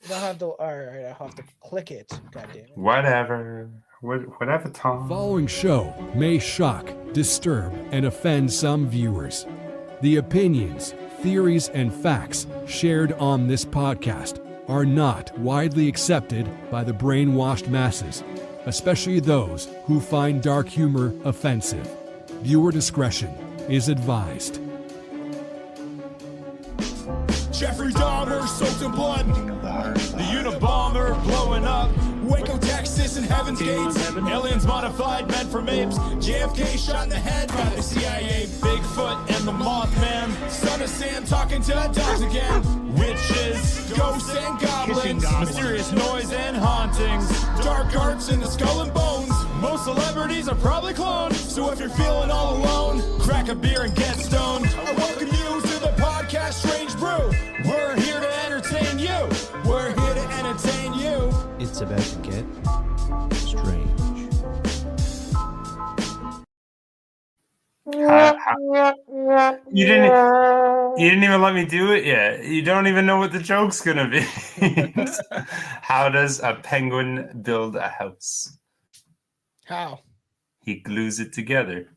don't have to. All right, I have to click it. God damn it. Whatever, Tom. The following show may shock, disturb, and offend some viewers. The opinions, theories, and facts shared on this podcast are not widely accepted by the brainwashed masses, especially those who find dark humor offensive. Viewer discretion is advised. Jeffrey Dahmer soaked in blood. The Unabomber blowing up. Waco, Texas, and Heaven's Gates. Aliens modified, meant for apes. JFK shot in the head by the CIA. Bigfoot and the Mothman. Son of Sam talking to dogs again. Witches, ghosts, and goblins. Mysterious noise and hauntings. Dark arts in the skull and bones. Most celebrities are probably cloned. So if you're feeling all alone, crack a beer and get stoned. I welcome you to the podcast Strange Brew. We're here to entertain you. We're here to entertain you. It's about to get strange. You didn't even let me do it yet. You don't even know what the joke's gonna be. How does a penguin build a house? How? He glues it together.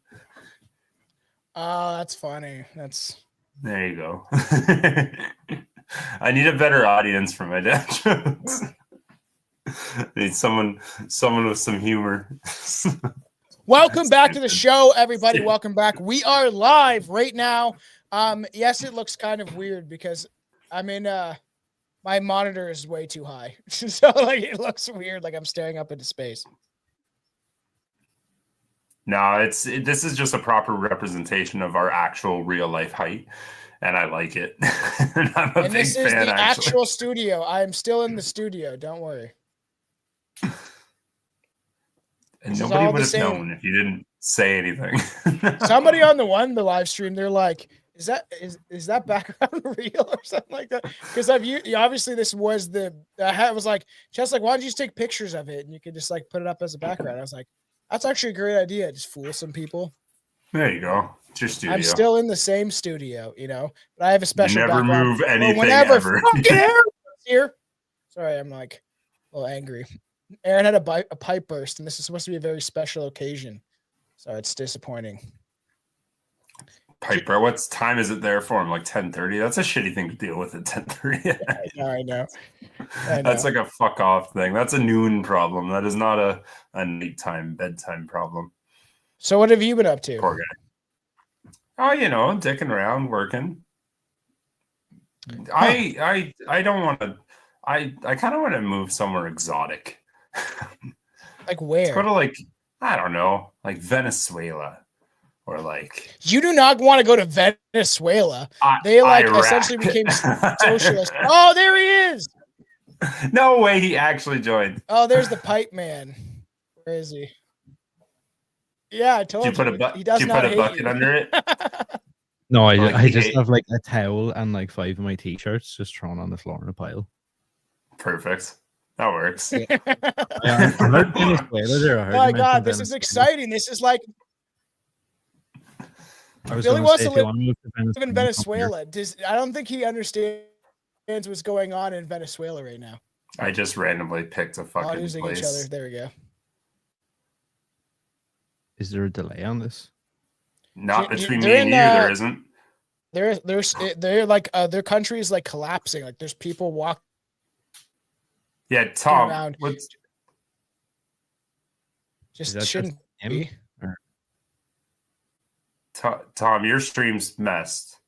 Oh, that's funny. There you go. I need a better audience for my dad jokes. I need someone with some humor. Welcome back to the show, everybody. Welcome back. We are live right now. Yes, it looks kind of weird because I'm in my monitor is way too high. So like it looks weird, like I'm staring up into space. No, this is just a proper representation of our actual real life height, and I like it. And I'm a big This is fan, the actually. actual studio. I am still in the studio. Don't worry. And This is nobody all would the have same. known if you didn't say anything. Somebody on the live stream, they're like, is that background real or something like that? Because obviously this was I was like, just like, why don't you just take pictures of it and you could just like put it up as a background? I was like, that's actually a great idea. Just fool some people. There you go. It's your studio. I'm still in the same studio, but I have a special You never background. move anything Whenever ever. fucking Aaron was here. Sorry, I'm like a little angry. Aaron had a pipe burst, and this is supposed to be a very special occasion. So it's disappointing. Piper, what time is it there for? I'm like 10:30. That's a shitty thing to deal with at 10:30. I know. That's like a fuck off thing. That's a noon problem. That is not a nighttime bedtime problem. So what have you been up to? Poor guy. Oh, dicking around, working. I don't want to. I kind of want to move somewhere exotic. Like where? Go to I don't know, like Venezuela. Or like, you do not want to go to Venezuela. They Iraq. Essentially became socialist. Oh, there he is. No way, he actually joined. Oh, there's the pipe man. Where is he? Yeah, I told you. He does not hate bucket you. under it? No, I just have like a towel and like 5 of my t-shirts just thrown on the floor in a pile. Perfect. That works. Yeah, I heard Venezuela there. Oh my God, this is exciting. This is like Billy wants to live in Venezuela. I don't think he understands what's going on in Venezuela right now. I just randomly picked a fucking using place. Each other. There we go. Is there a delay on this? Not between me and you, there isn't. They're like their country is like collapsing. Like there's people walking. Yeah, Tom. Around. Just shouldn't be. Tom, your stream's messed.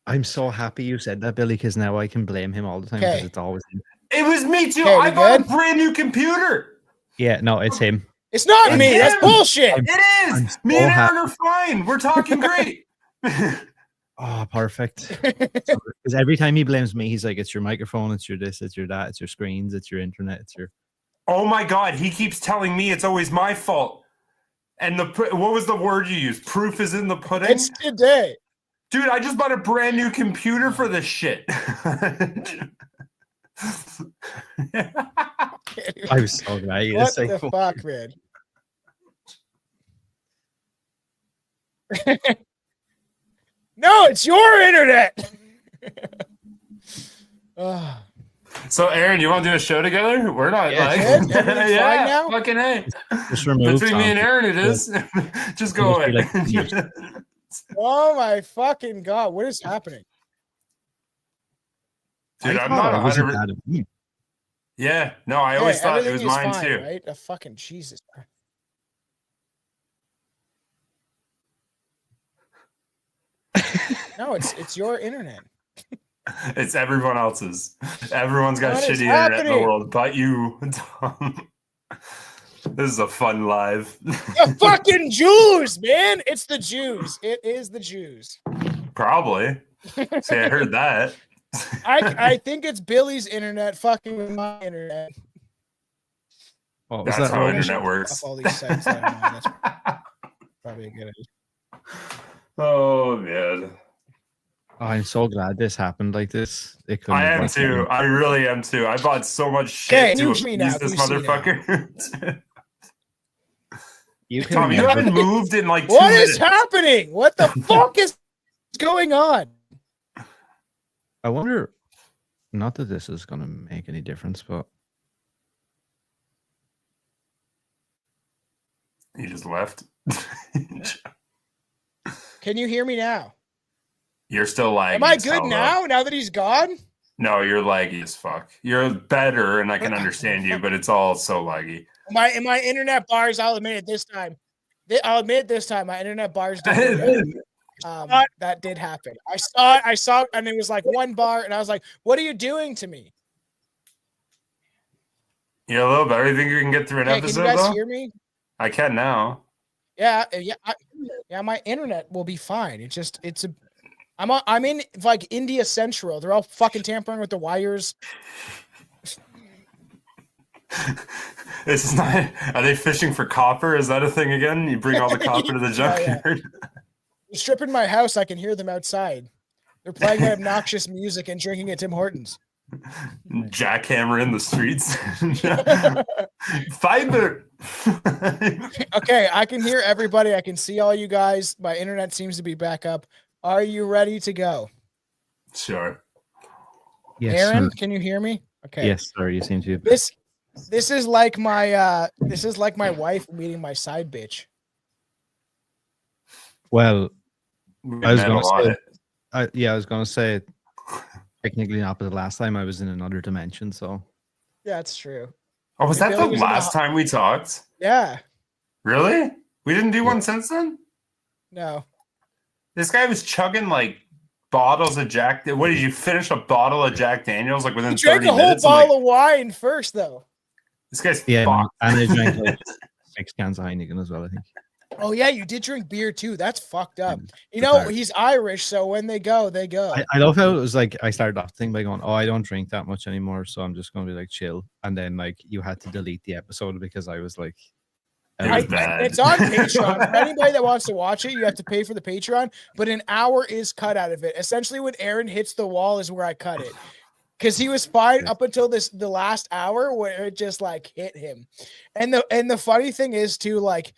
I'm so happy you said that, Billy, because now I can blame him all the time because it's always him. It was me too. Okay, I bought a brand new computer. Yeah, no, it's him. It's not me. That's bullshit. It is. Me and Aaron are fine. We're talking great. Oh, perfect. Because every time he blames me, he's like, it's your microphone, it's your this, it's your that, it's your screens, it's your internet, it's your... Oh my God, he keeps telling me it's always my fault. And what was the word you used? Proof is in the pudding? It's today. Dude, I just bought a brand new computer for this shit. I was so glad. What the fuck, man? No, it's your internet. So, Aaron, you want to do a show together? We're not Yeah, like, Good? Everything's fine now? fucking A. Just remove Between me and Tom. Aaron, it is. Just go Must be away. like years. Oh my fucking god! What is happening? Dude, I I'm thought not it wasn't 100%. that of me. Yeah, no, I always thought it everything was is mine fine, too. Right? A fucking Jesus. No, it's your internet. It's everyone else's. Everyone's got What is shitty internet in the happening? world, but you, Tom. This is a fun live. The fucking Jews, man! It's the Jews. It is the Jews. Probably. See, I heard that. I think it's Billy's internet fucking with my internet. What was That's that? how Roland? internet Off works. all these sites that I'm on. That's probably a good idea. Oh man. Oh, I'm so glad this happened like this. It couldn't I have am worked too. out. I really am too. I bought so much Okay, shit to you see now, appease this you see now. motherfucker. You could Tom, have you never- haven't moved in like 2 What minutes. is happening? What the fuck is going on? I wonder. Not that this is going to make any difference, but He just left. Can you hear me now? You're still laggy. Am I as good hell, though. now that he's gone? No, you're laggy as fuck. You're better, and I can understand you, but it's all so laggy. My internet bars, I'll admit it this time. I'll admit it this time. My internet bars did. That did happen. I saw, and it was like one bar, and I was like, "What are you doing to me?" You're a little better. You think you can get through an Hey, can episode, you guys though? hear me? I can now. Yeah. My internet will be fine. I'm in like India Central. They're all fucking tampering with the wires. This is not. Are they fishing for copper? Is that a thing again? You bring all the copper to the Yeah. junkyard. They're stripping my house. I can hear them outside. They're playing my obnoxious music and drinking at Tim Hortons. Jackhammer in the streets. Fiber. Okay, I can hear everybody. I can see all you guys. My internet seems to be back up. Are you ready to go? Sure. yes, Aaron, sir. can you hear me? Okay. Yes, sir. You seem to. This is like my wife meeting my side bitch. Well, We I was met a going lot. to say. I was going to say. Technically not, but the last time I was in another dimension, so Yeah, it's true. Oh, was that Billy the was in the last time we talked? Yeah. Really? We didn't do one since then? No. This guy was chugging like bottles of Jack. What did you finish a bottle of Jack Daniels like within He drank 30 a whole minutes? I'm bottle like, of wine first, though. this guy's yeah. fucked. And I drank like 6 cans of Heineken as well. I think. Oh yeah, you did drink beer too. That's fucked up. You It's know, hard. he's Irish, so when they go, they go. I love how it was like I started off the thing by going, "Oh, I don't drink that much anymore, so I'm just going to be like chill." And then like you had to delete the episode because I was like, It was bad. It's on Patreon. For anybody that wants to watch it, you have to pay for the Patreon, but an hour is cut out of it. Essentially, when Aaron hits the wall is where I cut it. Because he was fine up until the last hour where it just like hit him. And the funny thing is too, like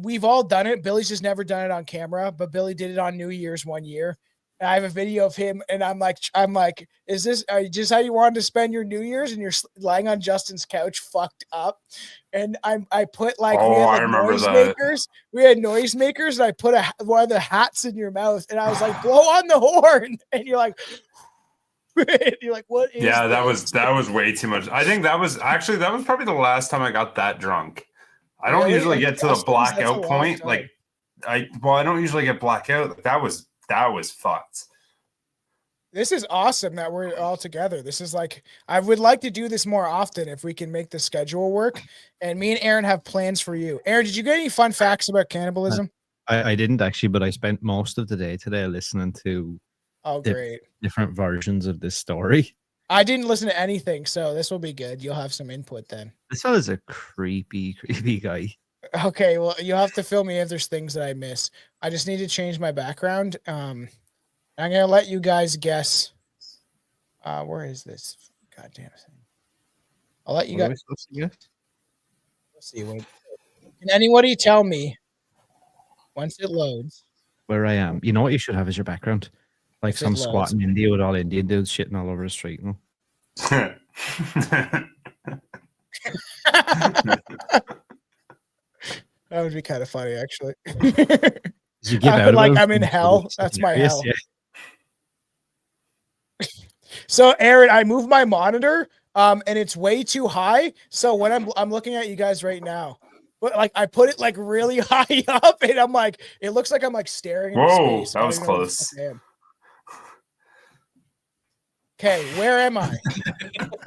we've all done it. Billy's just never done it on camera, but Billy did it on New Year's one year. And I have a video of him, and I'm like, is this just how you wanted to spend your New Year's? And you're lying on Justin's couch, fucked up. And I put like, we I had remember that. noisemakers. We had noisemakers, and I put one of the hats in your mouth, and I was like, blow on the horn, and you're like. You're like, what is Yeah, this? that was way too much. I think that was probably the last time I got that drunk. I don't Really? usually Like get to the Justin's, that's a blackout long point. time. Like I don't usually get blackout. Like, that was fucked. This is awesome that we're all together. This is like, I would like to do this more often if we can make the schedule work. And me and Aaron have plans for you. Aaron, did you get any fun facts about cannibalism? I didn't actually, but I spent most of the day today listening to Oh, great. different versions of this story. I didn't listen to anything, so this will be good. You'll have some input then. This one is a creepy guy. Okay, well, you'll have to fill me if there's things that I miss. I just need to change my background. I'm gonna let you guys guess. Where is this? Goddamn thing. I'll let you What are guys we supposed to get? see. Can anybody tell me once it loads? Where I am. You know what you should have as your background? Like If it some loads. squat in India with all Indian dudes shitting all over the street. You know? That would be kind of funny, actually. You give out like about I'm in things, but hell. it's That's my hilarious, hell. yeah. So, Aaron, I moved my monitor, and it's way too high. So when I'm looking at you guys right now, but like I put it like really high up, and I'm like, it looks like I'm like staring into Whoa, space. that was close. Okay, where am I?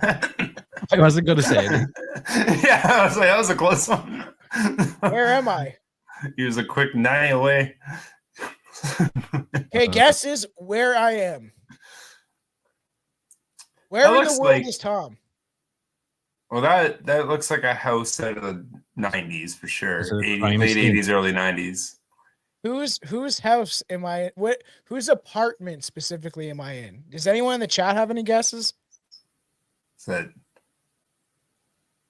I wasn't going to say it. Yeah, I was like, that was a close one. Where am I? He was a quick 9 away. Okay, guess is where I am. Where That in the looks world like- is Tom? Well, that looks like a house out of the 90s for sure. Is it a 80, crime late scene? 80s, early 90s. Whose house am I? Whose apartment specifically am I in? Does anyone in the chat have any guesses? That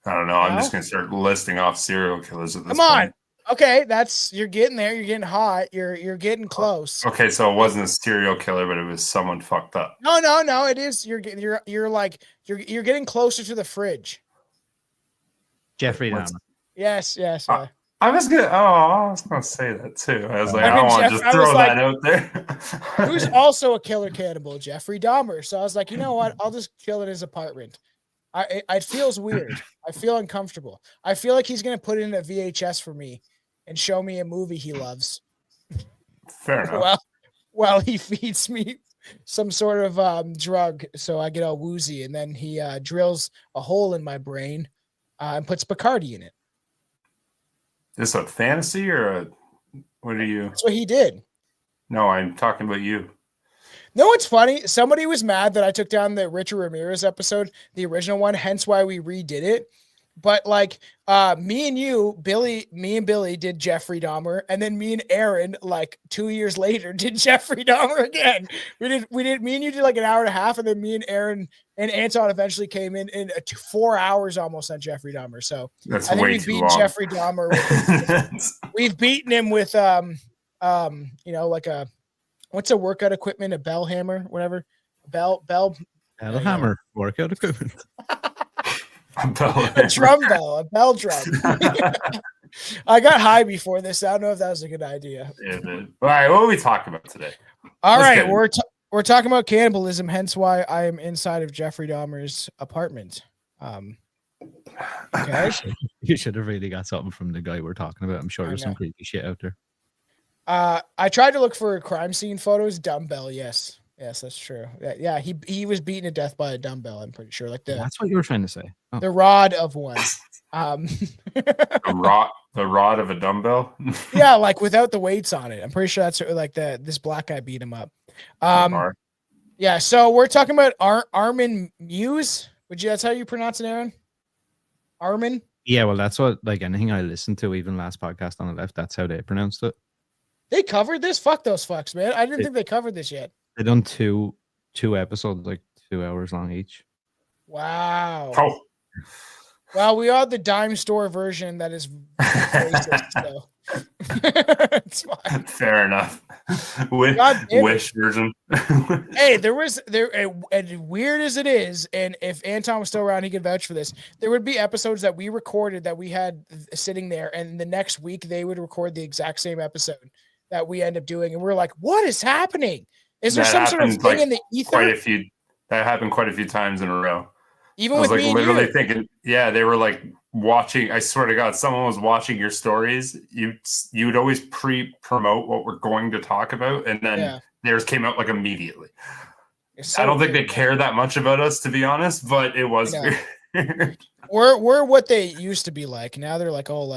I don't know. I'm No? just gonna start listing off serial killers at this Come on. point. Okay, you're getting there. You're getting hot. You're getting close. Okay, so it wasn't a serial killer, but it was someone fucked up. No. It is. You're getting closer to the fridge. Jeffrey What's- Dahmer. Yes. Yeah. I was gonna say that too. I was like, I I mean, don't want to Jeff- just I was throw like, that out there. Who's also a killer cannibal? Jeffrey Dahmer. So I was like, you know what? I'll just kill in his apartment. It feels weird. I feel uncomfortable. I feel like he's gonna put in a VHS for me and show me a movie he loves. Fair enough. Well, he feeds me some sort of drug, so I get all woozy, and then he drills a hole in my brain and puts Bacardi in it. Is this a fantasy or a what are you? That's what he did. No, I'm talking about you. No, what's funny? Somebody was mad that I took down the Richard Ramirez episode, the original one, hence why we redid it. But like me and Billy did Jeffrey Dahmer, and then me and Aaron, like 2 years later, did Jeffrey Dahmer again. Me and you did like an hour and a half, and then me and Aaron and Anton eventually came in 4 hours almost on Jeffrey Dahmer. So That's I think way we've too beaten long. Jeffrey Dahmer. We've beaten him with like a what's a workout equipment, a bell hammer, whatever. Bell Hammer workout equipment. a bell drum. I got high before this. I don't know if that was a good idea. Yeah, dude. All right, what are we talking about today? All Let's right, get we're talking about cannibalism, hence why I am inside of Jeffrey Dahmer's apartment. Okay. You should have really got something from the guy we're talking about. I'm sure there's some know. creepy shit out there. I tried to look for crime scene photos. Dumbbell, yes, that's true. Yeah, he was beaten to death by a dumbbell. I'm pretty sure, like That's what you were trying to say. Oh. the rod of one. The rod of a dumbbell. Yeah, like without the weights on it. I'm pretty sure that's like this black guy beat him up. Yeah. So we're talking about Armin Meiwes. That's how you pronounce it, Aaron? Armin. Yeah, well, that's what like anything I listened to, even last podcast on the left. That's how they pronounced it. They covered this. Fuck those fucks, man. I didn't think they covered this yet. They done two episodes, like 2 hours long each. Wow. Oh. Well, we are the dime store version that is racist, so it's fine. Fair enough. Wish version. Hey, and weird as it is, and if Anton was still around, he could vouch for this. There would be episodes that we recorded that we had sitting there, and the next week they would record the exact same episode that we end up doing, and we're like, "What is happening? Is there some sort of thing in the ether?" That happened quite a few times in a row. Even I was with like me literally and you. thinking, yeah, they were like watching. I swear to God, someone was watching your stories. You would always pre-promote what we're going to talk about, and then theirs came out like immediately. So I don't think they care that much about us, to be honest, but it was weird. We're what they used to be like. Now they're like, oh,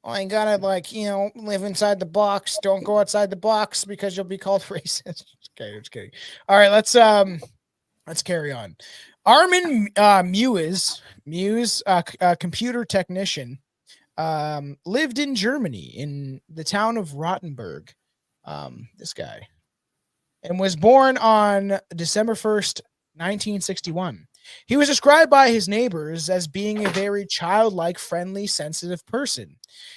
I gotta live inside the box. Don't go outside the box because you'll be called racist. Okay, just kidding. All right, let's carry on. Armin Meiwes, a computer technician, lived in Germany in the town of Rotenburg. This guy, and was born on December 1st, 1961. He was described by his neighbors as being a very childlike, friendly, sensitive person.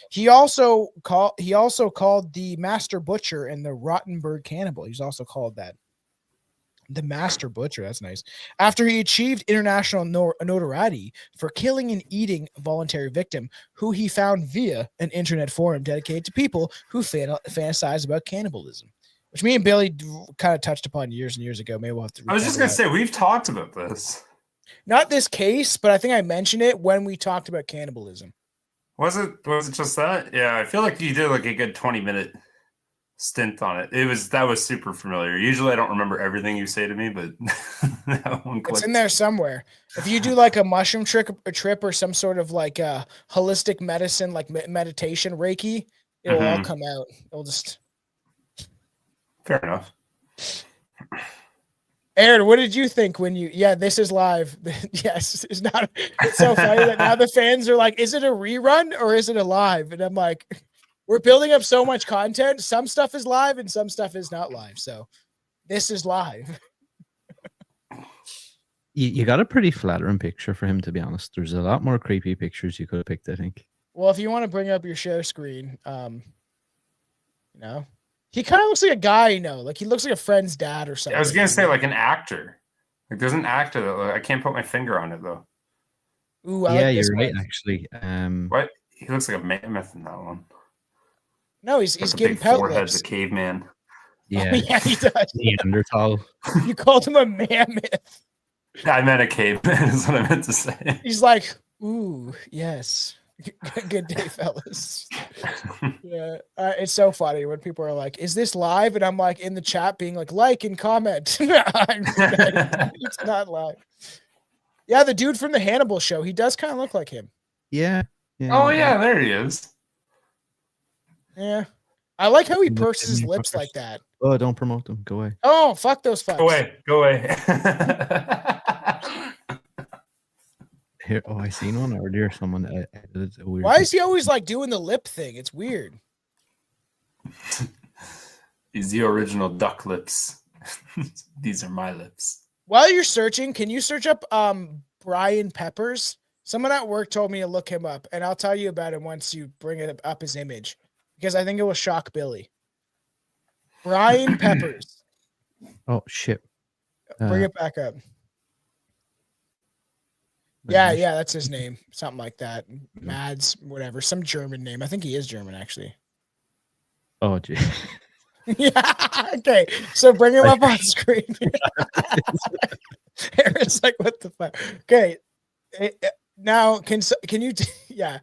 He also called the Master Butcher and the Rotenburg Cannibal. He's also called that. The Master Butcher, that's nice. After he achieved international notoriety for killing and eating a voluntary victim who he found via an internet forum dedicated to people who fantasize about cannibalism, which me and Billy kind of touched upon years and years ago. Maybe we'll have to. I was just going to say, we've talked about this. Not this case, but I think I mentioned it when we talked about cannibalism. Was it just that? Yeah, I feel like you did like a good 20-minute stint on it. That was super familiar. Usually I don't remember everything you say to me, but that one clicked. It's in there somewhere. If you do like a mushroom trip or some sort of like a holistic medicine, like meditation, Reiki, it'll all come out. It'll just. Fair enough. Aaron, what did you think when you? Yeah, this is live. Yes, it's not. It's so funny that now the fans are like, "Is it a rerun or is it a live?" And I'm like, we're building up so much content. Some stuff is live and some stuff is not live. So this is live. You got a pretty flattering picture for him, to be honest. There's a lot more creepy pictures you could have picked, I think. Well, if you want to bring up your share screen, he kind of looks like a guy, like he looks like a friend's dad or something. I was going to say like an actor. Like there's an actor that I can't put my finger on it though. Ooh, yeah, you're right, actually. What? He looks like a mammoth in that one. No, he's getting pelt forehead's lips. a caveman. Yeah, yeah, he does. Neanderthal. You called him a mammoth. I meant a caveman is what I meant to say. He's like, ooh, yes. Good day, fellas. Yeah, it's so funny when people are like, "Is this live?" And I'm like in the chat being like and comment. It's not live. Yeah, the dude from the Hannibal show, he does kind of look like him. Yeah. Oh yeah, there he is. Yeah, I like how he purses his lips like that. Oh, don't promote them. Go away. Oh, fuck those fucks. Go away. Here, I seen one earlier. Someone edited a weird. Why is he always like doing the lip thing? It's weird. He's the original duck lips. These are my lips. While you're searching, can you search up Brian Peppers? Someone at work told me to look him up, and I'll tell you about him once you bring it up his image, because I think it will shock Billy. Brian Peppers. Oh shit! Bring it back up. Yeah, that's his name. Something like that. Mads, whatever. Some German name. I think he is German, actually. Oh, gee. Yeah. Okay. So bring him up on screen. Aaron's like, what the fuck? Okay. Now, can you? Yeah.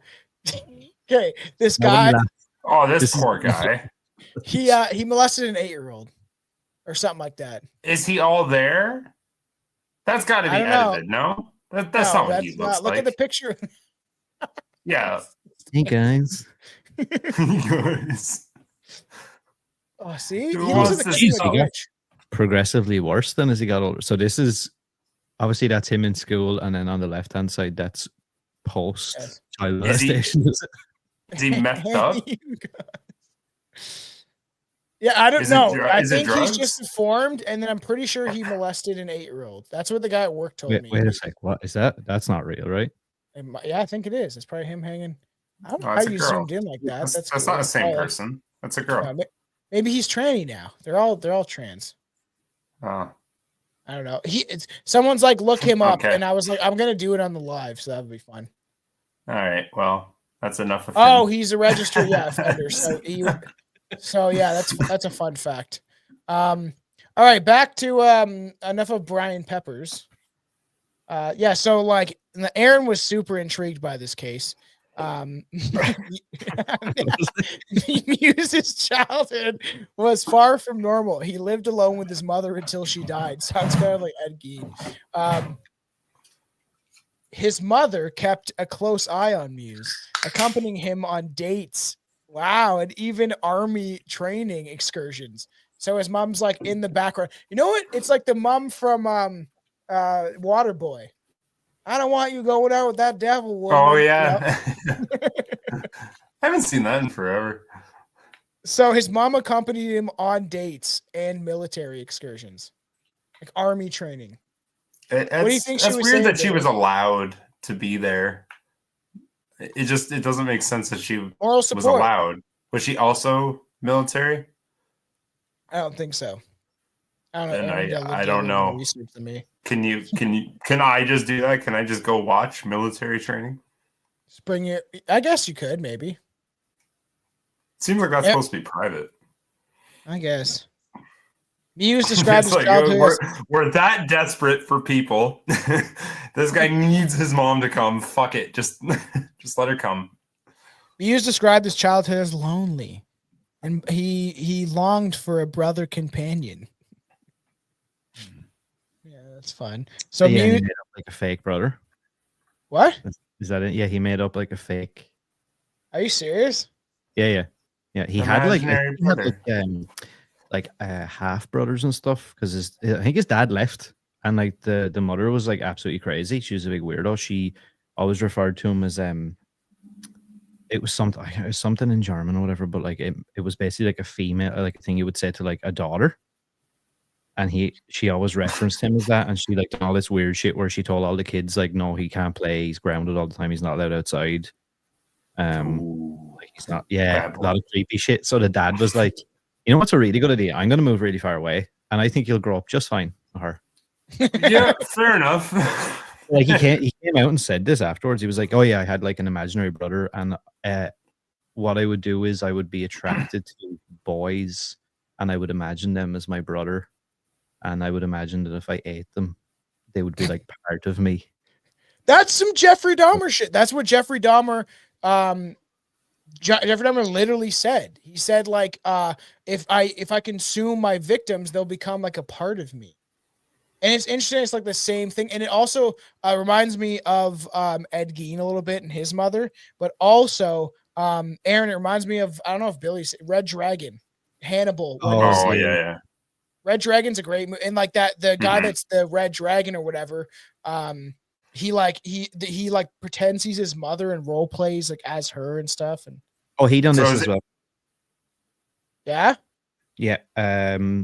Okay. This guy. Oh, this poor guy. He molested an 8-year-old or something like that. Is he all there? That's got to be edited, no? That's not what he looks like. Look at the picture. Yeah. Hey guys. Oh, see, Who he looks like wants a to progressively worse then as he got older. So this is obviously that's him in school, and then on the left hand side that's post child molestation. Is he methed up? Yeah, I don't know. I think drugs? he's just informed, and then I'm pretty sure he molested an 8-year-old. That's what the guy at work told me. Wait a sec. What is that? That's not real, right? Yeah, I think it is. It's probably him hanging. I don't know how you zoomed in like that. That's cool. Not the same person. That's a girl. Maybe he's tranny now. They're all trans. Oh. I don't know. Someone's like, look him up, and I was like, I'm gonna do it on the live, so that would be fun. All right. Well, that's enough of him. He's a registered offender. So yeah, that's a fun fact. All right, back to enough of Brian Peppers. Yeah, so like Aaron was super intrigued by this case. Mewes' childhood was far from normal. He lived alone with his mother until she died. Sounds kind of like Ed Gein. His mother kept a close eye on Mewes, accompanying him on dates. Wow, and even army training excursions. So his mom's like in the background. You know what? It's like the mom from Waterboy. I don't want you going out with that devil woman. Oh yeah. I haven't seen that in forever. So his mom accompanied him on dates and military excursions, like army training. What do you think? That's weird that she was allowed to be there. It doesn't make sense that she was allowed. Was she also military? I don't think so. I don't then know. You I do a don't little more know. research than me. Can I just do that? Can I just go watch military training? Just bring it. I guess you could maybe. Seems like that's Yep. supposed to be private. I guess. Meiwes described his It's like, childhood. we're that desperate for people. This guy needs his mom to come. Fuck it. Just let her come. Meiwes described his childhood as lonely, and he longed for a brother companion. Yeah, that's fun. So yeah, he Meiwes, made up like a fake brother. what? Is that it? Yeah, he made up like a fake. Are you serious? Yeah. He had Imaginary brother. like half brothers and stuff because I think his dad left, and like the mother was like absolutely crazy. She was a big weirdo. She always referred to him as it was something in German or whatever, but like it was basically like a female, like a thing you would say to like a daughter. And she always referenced him as that, and she like done all this weird shit where she told all the kids like, no, he can't play, he's grounded all the time, he's not allowed outside. Like he's not, a lot of creepy shit. So the dad was like, you know what's a really good idea? I'm gonna move really far away, and I think you'll grow up just fine with her. Yeah, fair enough. Like he came out and said this afterwards. He was like, oh yeah, I had like an imaginary brother, and what I would do is I would be attracted to boys, and I would imagine them as my brother. And I would imagine that if I ate them, they would be like part of me. That's some Jeffrey Dahmer shit. That's what Jeffrey Dahmer literally said. He said like if I consume my victims, they'll become like a part of me. And it's interesting, it's like the same thing. And it also reminds me of Ed Gein a little bit and his mother, but also Aaron, it reminds me of, I don't know if Billy's Red Dragon, Hannibal. Oh yeah. Red Dragon's a great movie, and like that, the guy that's the Red Dragon or whatever, he pretends he's his mother and role plays like as her and stuff. And he done this as well. Yeah.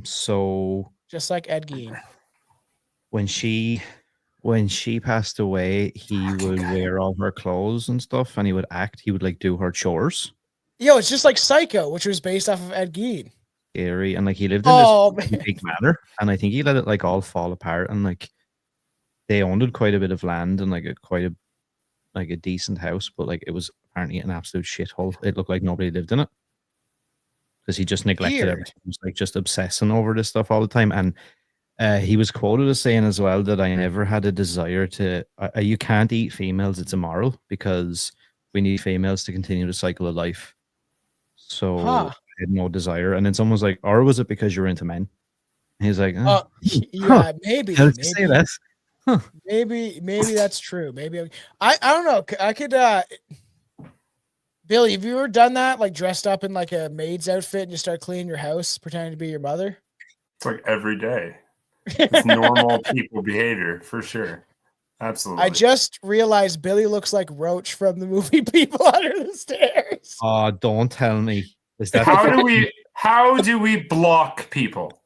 So just like Ed Gein, when she passed away, he would wear all her clothes and stuff, and he would like do her chores. Yo, it's just like Psycho, which was based off of Ed Gein. Scary, and like he lived in this big manor, and I think he let it like all fall apart, and like they owned quite a bit of land and like a decent house, but like it was apparently an absolute shithole. It looked like nobody lived in it because he just neglected everything. He was like just obsessing over this stuff all the time, and he was quoted as saying as well that I never had a desire to. You can't eat females; it's immoral because we need females to continue the cycle of life. So. I had no desire, and then someone was like, or was it because you're into men? And he's like, yeah, maybe. Say that. Huh. Maybe that's true. Maybe I don't know. I could Billy, have you ever done that? Like dressed up in like a maid's outfit and you start cleaning your house, pretending to be your mother? It's like every day. It's normal people behavior for sure. Absolutely. I just realized Billy looks like Roach from the movie People Under the Stairs. Oh, don't tell me. How do we block people?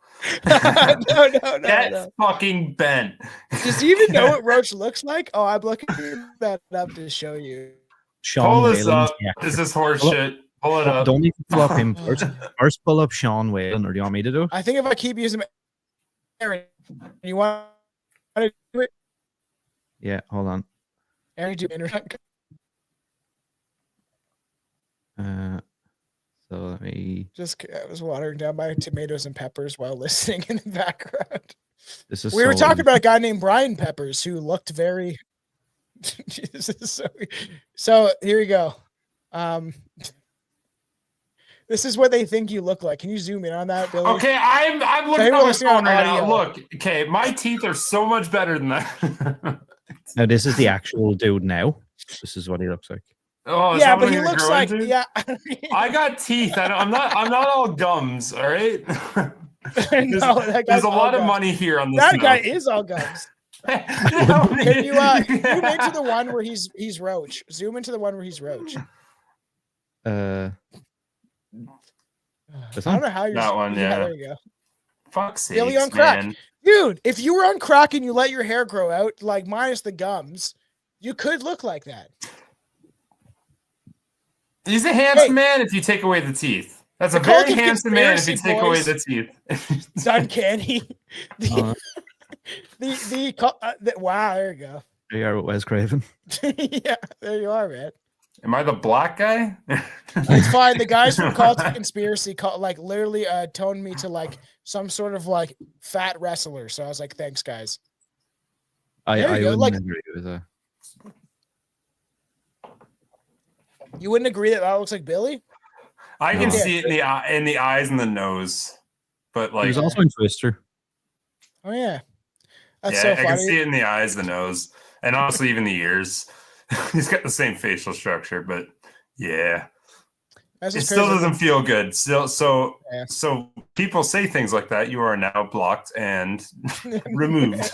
No. That's fucking bent. Does he even know what Roach looks like? Oh, I'm looking that up to show you. Pull this up. This is horse shit. Pull it up. Don't need to pull up him first. First, pull up Sean Whalen, or do you want me to do? I think if I keep using Aaron, you want to do it? Yeah, hold on. Aaron, do internet. So let me. I was watering down my tomatoes and peppers while listening in the background. We were talking about a guy named Brian Peppers who looked very. This is so here we go. This is what they think you look like. Can you zoom in on that, Billy? Okay, I'm looking on my phone right now. Look, okay, my teeth are so much better than that. Now this is the actual dude. Now this is what he looks like. Oh, yeah, but he looks like I got teeth. I'm not all gums. All right. There's a lot of money here on this. That guy is all gums. Can you zoom into the one where he's Roach? Zoom into the one where he's Roach. I don't know how you're that one. Yeah, there you go. Fuck's sake, Billy on crack, man. dude. If you were on crack and you let your hair grow out, like minus the gums, you could look like that. He's a handsome man if you take away the teeth. That's a The cult very of handsome man if you conspiracy take away boys. the teeth. It's uncanny. Uh, Wow, there you go. There you are with Wes Craven. Yeah, there you are, man. Am I the black guy? It's fine. The guys from Cult of Conspiracy literally toned me to like some sort of like fat wrestler. So I was like, thanks, guys. I There you go, wouldn't like- agree with that. You wouldn't agree that looks like Billy? I can No. see it in the eyes and the nose, but He like, was also in Twister. Oh yeah, that's yeah, so I can funny. see it in the eyes, the nose, and honestly, even the ears. He's got the same facial structure, but yeah, That's it just still crazy. doesn't feel good. So Yeah. people say things like that. You are now blocked and removed.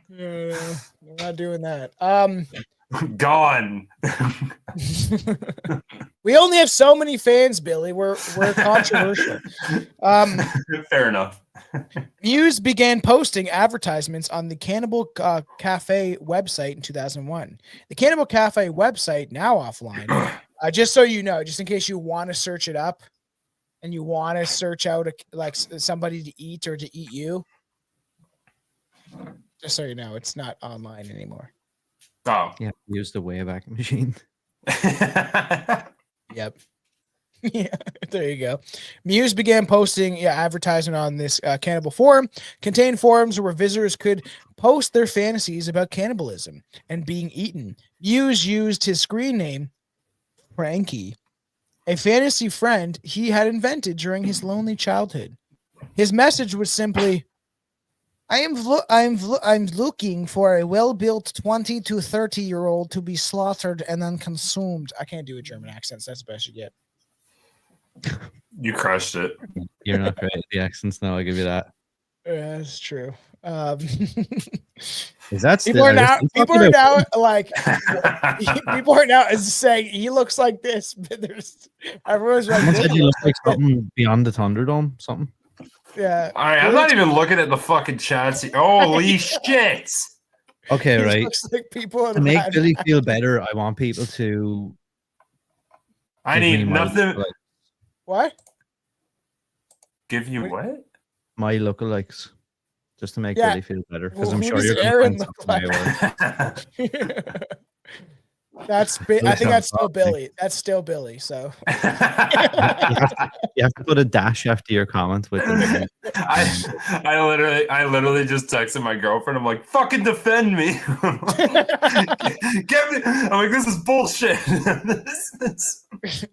We're not doing that. Gone. We only have so many fans, Billy. We're controversial. Fair enough. Muse began posting advertisements on the Cannibal Cafe website in 2001. The Cannibal Cafe website, now offline, just so you know, just in case you want to search it up and you want to search out somebody to eat or to eat you, just so you know, it's not online anymore. Oh. Yeah, use the Wayback Machine. Yep. Yeah, there you go. Muse began posting advertisement on this cannibal forum. Contained forums where visitors could post their fantasies about cannibalism and being eaten. Muse used his screen name, Frankie, a fantasy friend he had invented during his lonely childhood. His message was simply, I'm looking for a well-built 20 to 30-year-old to be slaughtered and then consumed. I can't do a German accent. So that's the best you get. You crushed it. You're not great at the accents now. I'll give you that. Yeah, that's true. Is that People are now like people are now saying he looks like this, but everyone's like, Someone said you look like something beyond the Thunderdome. Something. yeah. All right, I'm not even looking at the fucking chats. Holy shit! Okay, He right. looks like people in To a make bad Billy match. feel better, I want people to. I give me need my nothing. lookalikes. What? Give you Wait. what? My lookalikes, just to make Yeah. Billy feel better, because Well, I'm who sure does you're going to Aaron find look something like? I will. That's I think that's still Billy. That's still Billy. So You have to put a dash after your comment with the I literally just texted my girlfriend. I'm like, fucking defend me. Get me. I'm like, this is bullshit.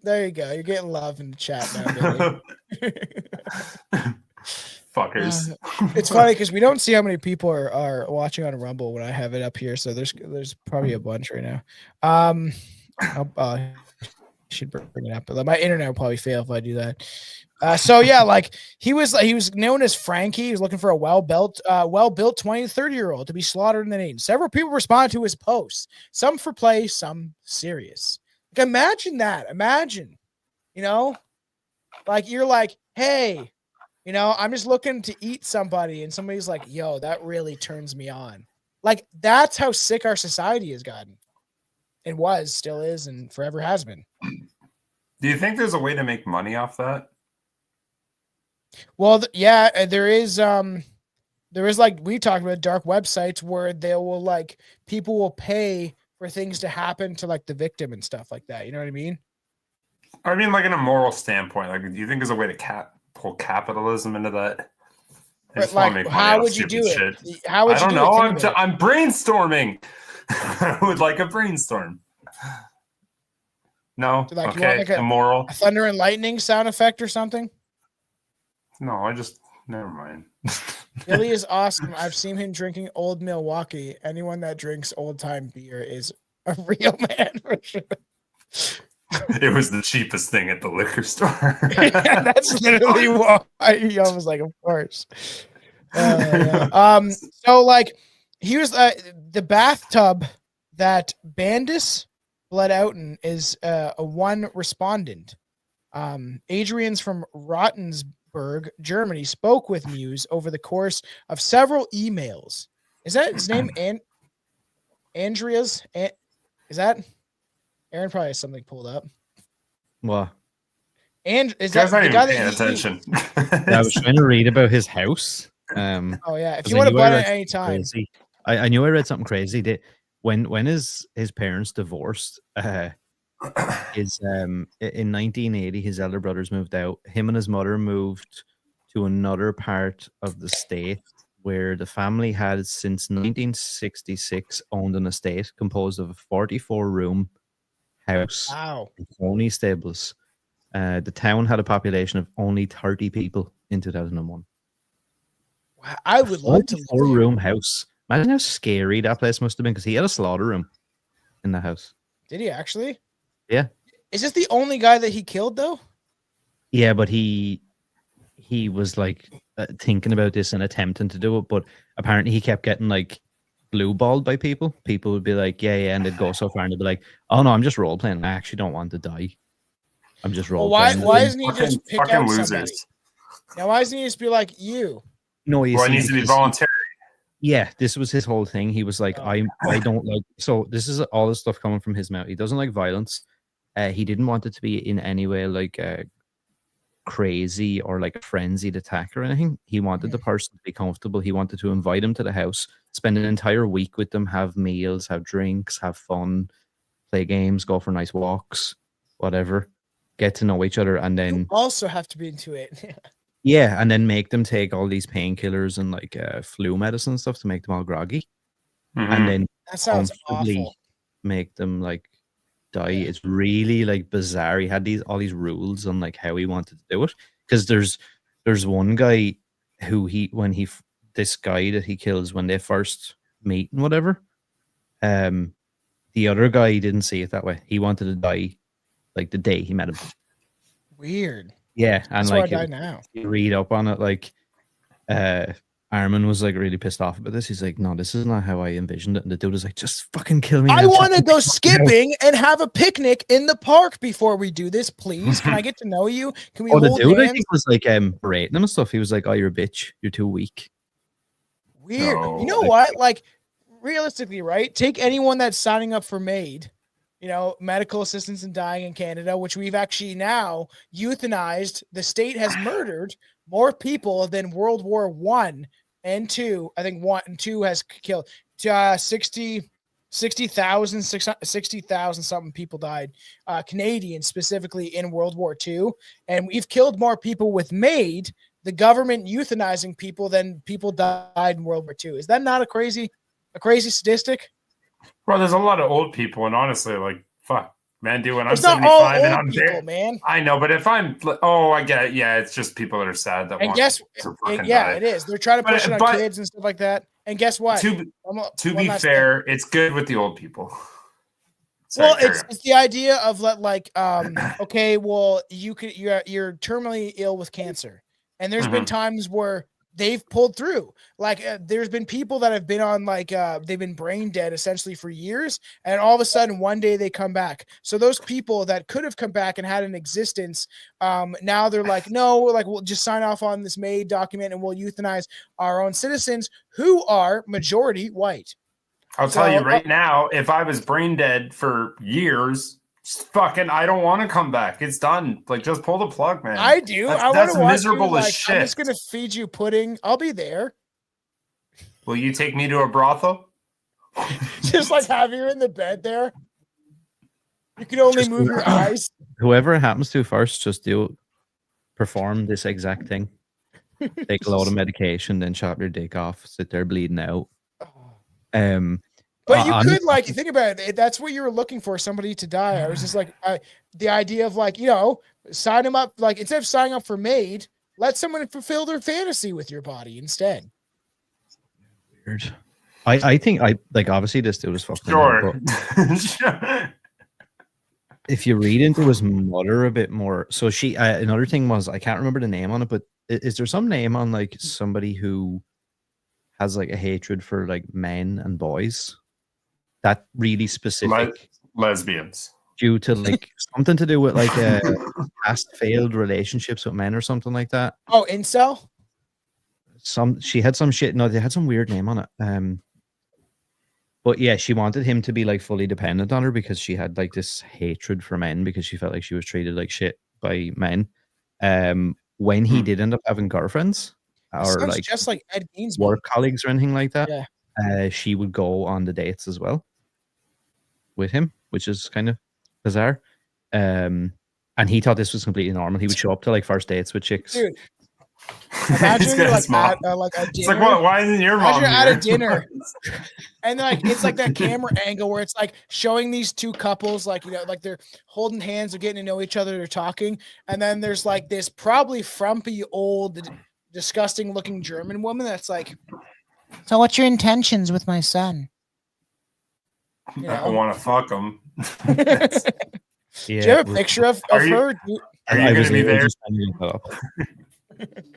there you go. You're getting love in the chat now, Billy. Fuckers. It's funny because we don't see how many people are watching on Rumble when I have it up here. So there's probably a bunch right now. Should bring it up, but my internet will probably fail if I do that. So yeah, like he was known as Frankie. He was looking for a well-built 20 to 30-year-old to be slaughtered and then eaten. Several people responded to his posts, some for play, some serious. Like, imagine that. Imagine, like you're like, hey, I'm just looking to eat somebody, and somebody's like, yo, that really turns me on. Like, that's how sick our society has gotten. It was, still is, and forever has been. Do you think there's a way to make money off that? Well, there is like we talked about dark websites where they will like people will pay for things to happen to like the victim and stuff like that. You know what I mean? I mean, like in a moral standpoint, like, do you think there's a way to pull capitalism into that? I just wanna Like, make money how off would you do stupid it? shit. How would I you don't do know. it? Think about it. I'm brainstorming. I would like a brainstorm. No, Like, you okay, want like immoral. a thunder and lightning sound effect or something? No, never mind. Billy is awesome. I've seen him drinking Old Milwaukee. Anyone that drinks old time beer is a real man for sure. It was the cheapest thing at the liquor store. Yeah, that's literally why he was like, of course. Yeah. So like he was the bathtub that Bandis bled out in is a one respondent. Adrian's from Rotenburg, Germany, spoke with Muse over the course of several emails. Is that his name? Andrea's? Is that? Aaron probably has something pulled up. What? And is Guy's that not the even guy paying that he attention. I was trying to read about his house. Oh yeah, if 'cause you I want to knew I butt in read at any something time. crazy. I knew I read something crazy. That when his parents divorced, in 1980, his elder brothers moved out. Him and his mother moved to another part of the state where the family had since 1966 owned an estate composed of a 44-room house Wow. and pony stables. The town had a population of only 30 people in 2001. Wow, I would love to live there. 44-room house. Imagine how scary that place must have been because he had a slaughter room in the house. Did he actually? Yeah. Is this the only guy that he killed though? Yeah, but he was like thinking about this and attempting to do it, but apparently he kept getting like blue balled by people. People would be like, yeah, and they'd go so far and they'd be like, oh no, I'm just role playing. I actually don't want to die. I'm just role Well, playing. why doesn't he just pick Fucking out losers. somebody? Now, why doesn't he just be like you? No, you Well, it see, needs to be because- voluntary. Yeah, this was his whole thing. He was like, Oh. I don't like. So this is all this stuff coming from his mouth. He doesn't like violence. He didn't want it to be in any way like crazy or like a frenzied attack or anything. He wanted the person to be comfortable. He wanted to invite him to the house, spend an entire week with them, have meals, have drinks, have fun, play games, go for nice walks, whatever. Get to know each other, and You then also have to be into it. yeah, and then make them take all these painkillers and like flu medicine and stuff to make them all groggy, Mhm. and then That sounds comfortably awful. make them like die. Yeah. It's really like bizarre. He had all these rules on like how he wanted to do it, because there's one guy who this guy that he kills when they first meet and whatever. The other guy didn't see it that way. He wanted to die like the day he met him. Weird. Yeah, and That's why I like die now. you read up on it, like Armin was like really pissed off about this. He's like, no, this is not how I envisioned it. And the dude was like, just fucking kill me. I now. want to go skipping and have a picnic in the park before we do this, please. Can I get to know you? Can we Oh, the hold dude I hands? think was like berating him and stuff. He was like, oh, you're a bitch. You're too weak. Weird. No. You know what? Like, realistically, right? Take anyone that's signing up for MAID, medical assistance in dying in Canada, which we've actually now euthanized. The state has murdered more people than World War I and II. I think 1 and 2 has killed 60,000 something people died, Canadians specifically in World War II. And we've killed more people with MAID, the government euthanizing people, than people died in World War II. Is that not a crazy statistic? Well, there's a lot of old people, and honestly, like, fuck, man, dude, when I'm It's not all 75 and old I'm people, there, man. I know, but if I'm, oh, I get it. Yeah, it's just people that are sad that And want guess, to fucking yeah, die. it is. They're trying to push it on But- kids and stuff like that. And guess what? To One be last fair, it's good with the old people. thing. Sorry, Well, carry on. it's the idea of okay, well, you're terminally ill with cancer, and there's been times where they've pulled through. Like there's been people that have been on they've been brain dead essentially for years, and all of a sudden one day they come back. So those people that could have come back and had an existence, now they're like, no, we'll just sign off on this MAID document and we'll euthanize our own citizens who are majority white. I'll tell you right now, if I was brain dead for years, fucking, I don't want to come back. It's done. Like, just pull the plug, man. I do. That's I want miserable to as I'm shit. just gonna feed you pudding. I'll be there. Will you take me to a brothel? Just like have you in the bed there. You can only Just move your eyes. Whoever it happens to first, just perform this exact thing. Take a load of medication, then chop your dick off, sit there bleeding out. But you could you think about it. That's what you were looking for, somebody to die. I was just like, the idea of sign them up. Like instead of signing up for MAID, let someone fulfill their fantasy with your body instead. Weird. I think obviously this dude was fucking. Sure. But if you read into his mother a bit more, so she. Another thing was I can't remember the name on it, but is there some name on like somebody who has like a hatred for like men and boys? That really specific lesbians, due to like something to do with like past failed relationships with men or something like that. Oh, incel. She had some shit. No, they had some weird name on it. But yeah, she wanted him to be like fully dependent on her because she had like this hatred for men because she felt like she was treated like shit by men. When he did end up having girlfriends or Sounds like just like Ed Gainsbourg. work colleagues or anything like that, Yeah. she would go on the dates as well with him, which is kind of bizarre. And he thought this was completely normal. He would show up to like first dates with chicks. Dude, imagine you're like at like a dinner. It's like, what? Why isn't your mom Imagine you're here? at a dinner, and like it's like that camera angle where it's like showing these two couples, like like they're holding hands, they're getting to know each other, they're talking, and then there's like this probably frumpy, old, disgusting looking German woman that's like, "So what's your intentions with my son?" I want to fuck him. Do you have a picture of her? Are you going to be there?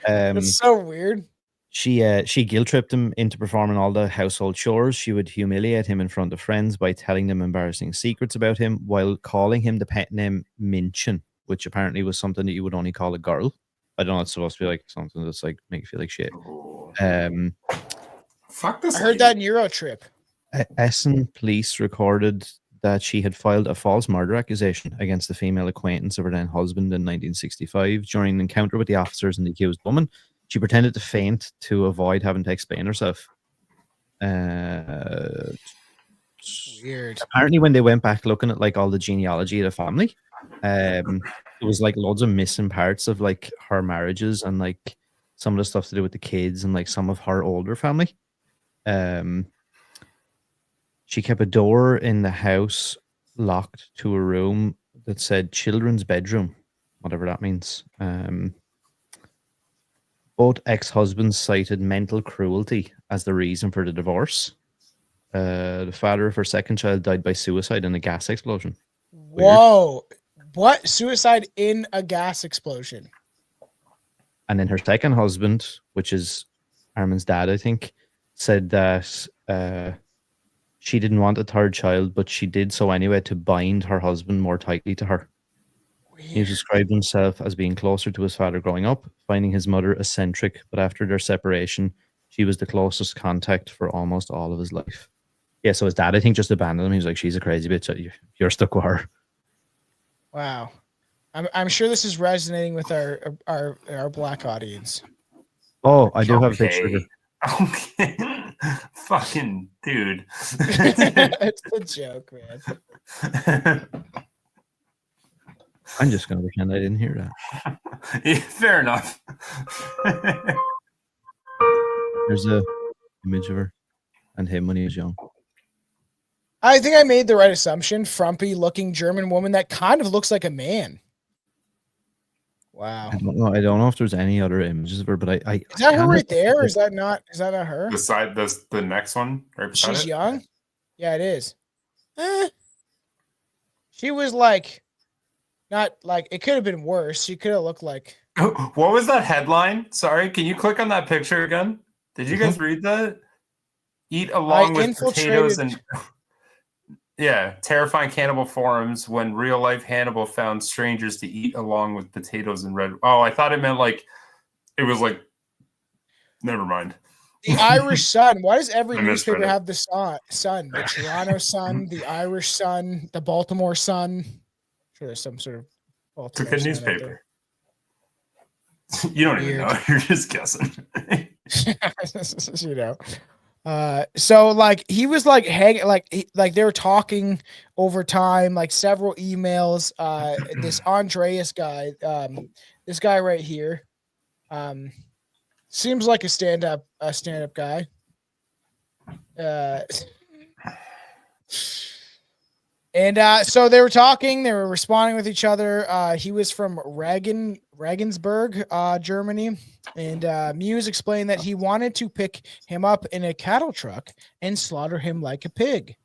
It's so weird. She guilt tripped him into performing all the household chores. She would humiliate him in front of friends by telling them embarrassing secrets about him while calling him the pet name Minchen, which apparently was something that you would only call a girl. I don't know, it's supposed to be like something that's like make you feel like shit. Fuck this. I heard that in Eurotrip. Essen police recorded that she had filed a false murder accusation against the female acquaintance of her then husband in 1965. During an encounter with the officers and the accused woman, she pretended to faint to avoid having to explain herself. Weird. Apparently, when they went back looking at like all the genealogy of the family, there was like loads of missing parts of like her marriages and like some of the stuff to do with the kids and like some of her older family. She kept a door in the house locked to a room that said children's bedroom, whatever that means. Both ex-husbands cited mental cruelty as the reason for the divorce. The father of her second child died by suicide in a gas explosion. Whoa. What? Suicide in a gas explosion? And then her second husband, which is Armin's dad, I think, said that she didn't want a third child, but she did so anyway to bind her husband more tightly to her. Weird. He described himself as being closer to his father growing up, finding his mother eccentric, but after their separation, she was the closest contact for almost all of his life. Yeah, so his dad, I think, just abandoned him. He was like, she's a crazy bitch. You're stuck with her. Wow. I'm sure this is resonating with our black audience. Oh, I do have a picture of her. Okay. Fucking dude. It's a joke, man. I'm just gonna pretend I didn't hear that. Yeah, fair enough. There's a image of her and him when he was young. I think I made the right assumption. Frumpy looking German woman that kind of looks like a man. Wow. I don't know if there's any other images of her, but I is that her right there? Or is that not her? Beside this, the next one, right beside She's it? young? Yeah, it is. She was like, not like, it could have been worse. She could have looked like. What was that headline? Sorry, can you click on that picture again? Did you guys read that? Eat along with potatoes and... Yeah, terrifying cannibal forums when real life Hannibal found strangers to eat along with potatoes and red. Oh, I thought it meant like it was like. Never mind. The Irish Sun. Why does every newspaper have the Sun? The Toronto Sun, the Irish Sun, the Baltimore Sun. I'm sure there's some sort of Baltimore it's a good newspaper. You don't even know. You're just guessing. You know. So like he was like hanging like they were talking over time, like several emails. This Andreas guy, this guy right here, seems like a stand-up guy. So they were talking, they were responding with each other. He was from Regensburg, Germany. And Meiwes explained that he wanted to pick him up in a cattle truck and slaughter him like a pig.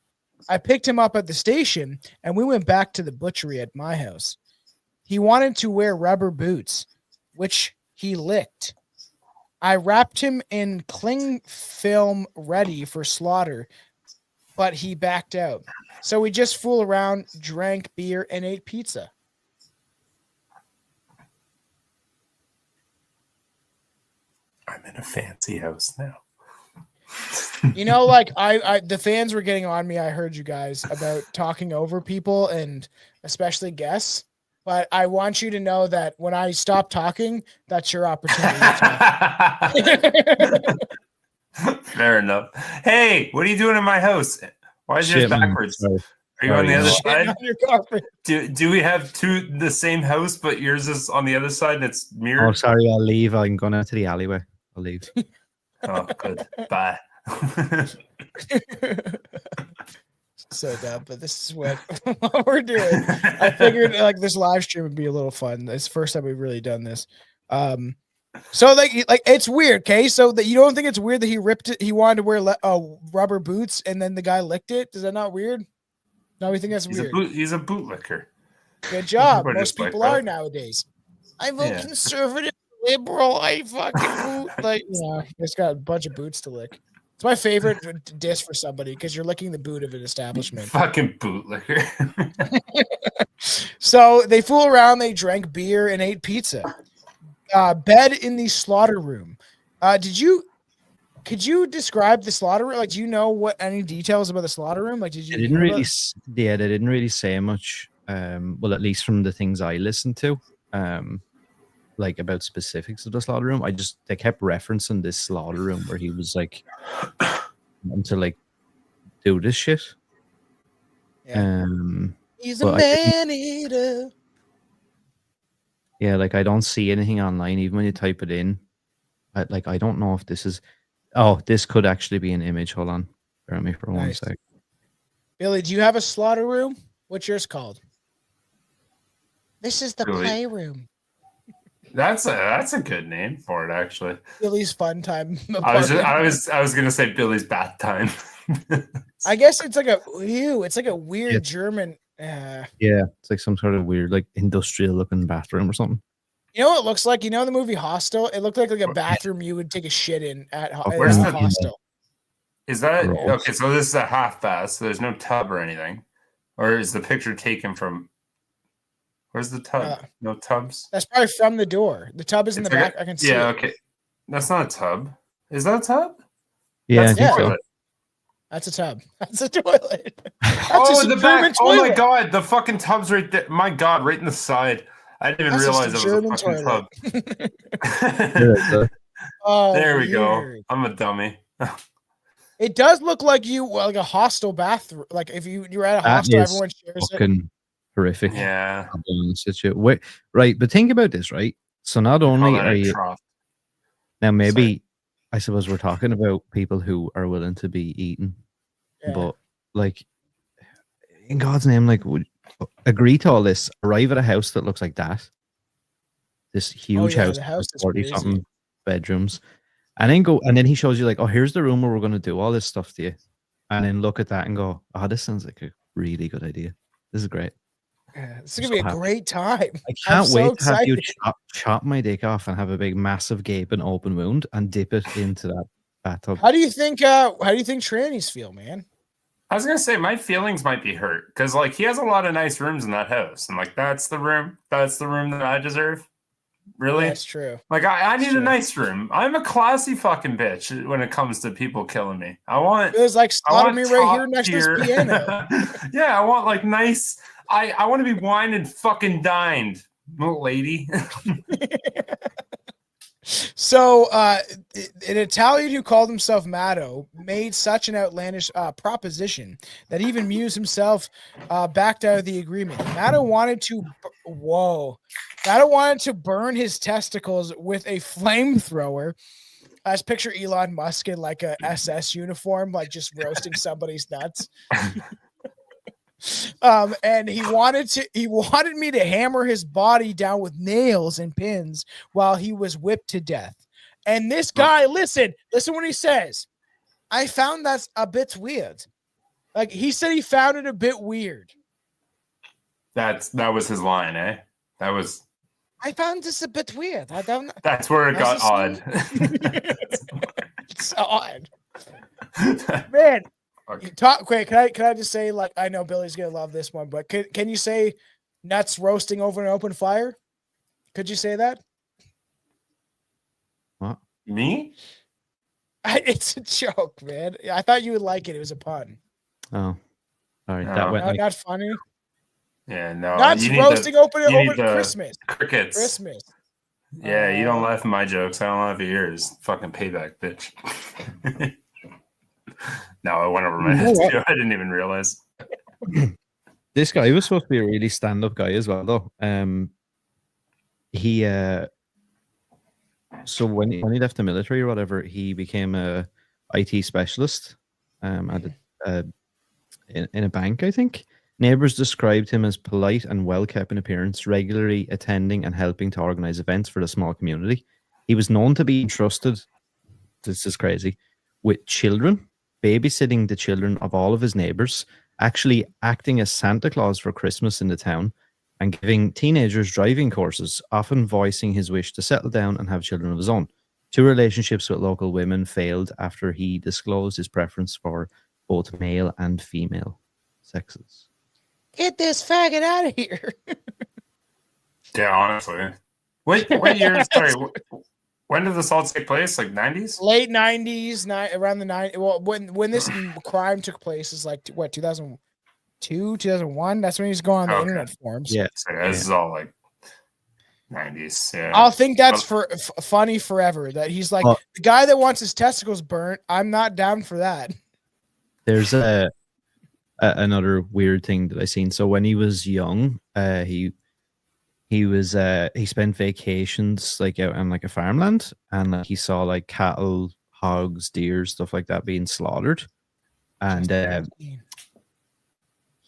I picked him up at the station and we went back to the butchery at my house. He wanted to wear rubber boots, which he licked. I wrapped him in cling film ready for slaughter, but he backed out. So we just fooled around, drank beer, and ate pizza. I'm in a fancy house now. You know, like I the fans were getting on me. I heard you guys about talking over people and especially guests. but I want you to know that when I stop talking, that's your opportunity to talk. Fair enough. Hey, what are you doing in my house? Why is yours backwards? Sorry. Are you on the other Shitting side? on your carpet. Do we have the same house, but yours is on the other side and it's mirrored? Oh, sorry, I'll leave. I'm going out to the alleyway. I'll leave. Oh, good. Bye. So dumb, but this is what we're doing. I figured like this live stream would be a little fun. It's the first time we've really done this. So like it's weird, okay? So that you don't think it's weird that he ripped it, he wanted to wear rubber boots and then the guy licked it? Is that not weird? No, we think that's weird. He's a bootlicker. Good job. Everybody Most just people like are that. nowadays. I'm a conservative liberal. I fucking boot. Like, it's got a bunch of boots to lick. It's my favorite diss for somebody because you're licking the boot of an establishment. Fucking bootlicker. So they fool around, they drank beer and ate pizza. Bed in the slaughter room. Could you describe the slaughter room? Like, do you know any details about the slaughter room? Like, did you? They didn't really. They didn't really say much. Well, at least from the things I listened to, like about specifics of the slaughter room. They kept referencing this slaughter room where he was like, to like do this shit. Yeah. He's a but man eater. Yeah, like I don't see anything online, even when you type it in. I don't know if this is. Oh, this could actually be an image. Hold on. Bear with me for 1 sec. Billy, do you have a slaughter room? What's yours called? This is the playroom. That's a good name for it, actually. Billy's fun time. I was gonna say Billy's bath time. I guess it's like a weird German. Yeah, it's like some sort of weird, like industrial looking bathroom or something. You know what it looks like? You know the movie Hostel? It looked like a bathroom you would take a shit in at Where's the Hostel. Is that okay? So this is a half bath, so there's no tub or anything, or is the picture taken from? Where's the tub? No tubs. That's probably from the door. The tub is in the back. I can see. Yeah, it. okay. That's not a tub. Is that a tub? Yeah, that's a toilet. That's a tub. That's a toilet. That's in the back. Oh my god, the fucking tub's right there. My god, right in the side. I didn't even realize it was a fucking tub. Oh, there we go. I'm a dummy. It does look like like a hostel bathroom. Like if you're at a hostel, everyone shares it. Horrific. Yeah. Wait, right, but think about this, right? So not only are you now, maybe I suppose we're talking about people who are willing to be eaten, but like in God's name, like would agree to all this, arrive at a house that looks like that, this huge house with 40-something bedrooms, and then he shows you like, oh, here's the room where we're going to do all this stuff to you, and then look at that and go, oh, this sounds like a really good idea. This is great. It's gonna be a great time. I can't wait to have you chop my dick off and have a big, massive, gaping open wound and dip it into that bathtub. How do you think trannies feel, man? I was gonna say my feelings might be hurt because like he has a lot of nice rooms in that house, and like that's the room that I deserve. Really, that's true. Like I need a nice room. I'm a classy fucking bitch when it comes to people killing me. It was like slaughter me right here next to this piano. Yeah, I want like nice. I want to be wined and fucking dined, little lady. So, an Italian who called himself Matto made such an outlandish proposition that even Mewes himself backed out of the agreement. Matto wanted to burn his testicles with a flamethrower. Let's picture Elon Musk in like a SS uniform, like just roasting somebody's nuts. And he wanted me to hammer his body down with nails and pins while he was whipped to death. And this guy, listen what he says. I found that's a bit weird. Like he said he found it a bit weird. That was his line, eh? I found this a bit weird. I don't know. That's where it got odd. It's odd. Man. Quick, can I just say, like, I know Billy's gonna love this one, but can you say nuts roasting over an open fire? Could you say that? What? Me? It's a joke, man. I thought you would like it. It was a pun. Oh, sorry. No. That went not funny. Yeah, no. Not you need roasting open the Christmas. Crickets. Christmas. Yeah, you don't laugh at my jokes. I don't laugh at yours. Fucking payback, bitch. No, it went over my head too. I didn't even realize. This guy was supposed to be a really stand-up guy as well, though. He so when he left the military or whatever, he became a IT specialist in a bank, I think. Neighbors described him as polite and well-kept in appearance, regularly attending and helping to organize events for the small community. He was known to be entrusted, this is crazy, with children, babysitting the children of all of his neighbors, actually acting as Santa Claus for Christmas in the town, and giving teenagers driving courses, often voicing his wish to settle down and have children of his own. 2 relationships with local women failed after he disclosed his preference for both male and female sexes. Get this faggot out of here. Yeah, honestly. What year? Sorry, when did this all take place? Like 90s? Late 90s, around the 90s. Well, when this crime took place is like, what, 2002, 2001? That's when he was going on the internet forums. Yeah. So this is all like 90s. Yeah. I'll think that's funny forever. That he's like, the guy that wants his testicles burnt, I'm not down for that. There's another weird thing that I seen. So when he was young, he spent vacations like out on like a farmland, and he saw like cattle, hogs, deer, stuff like that being slaughtered, and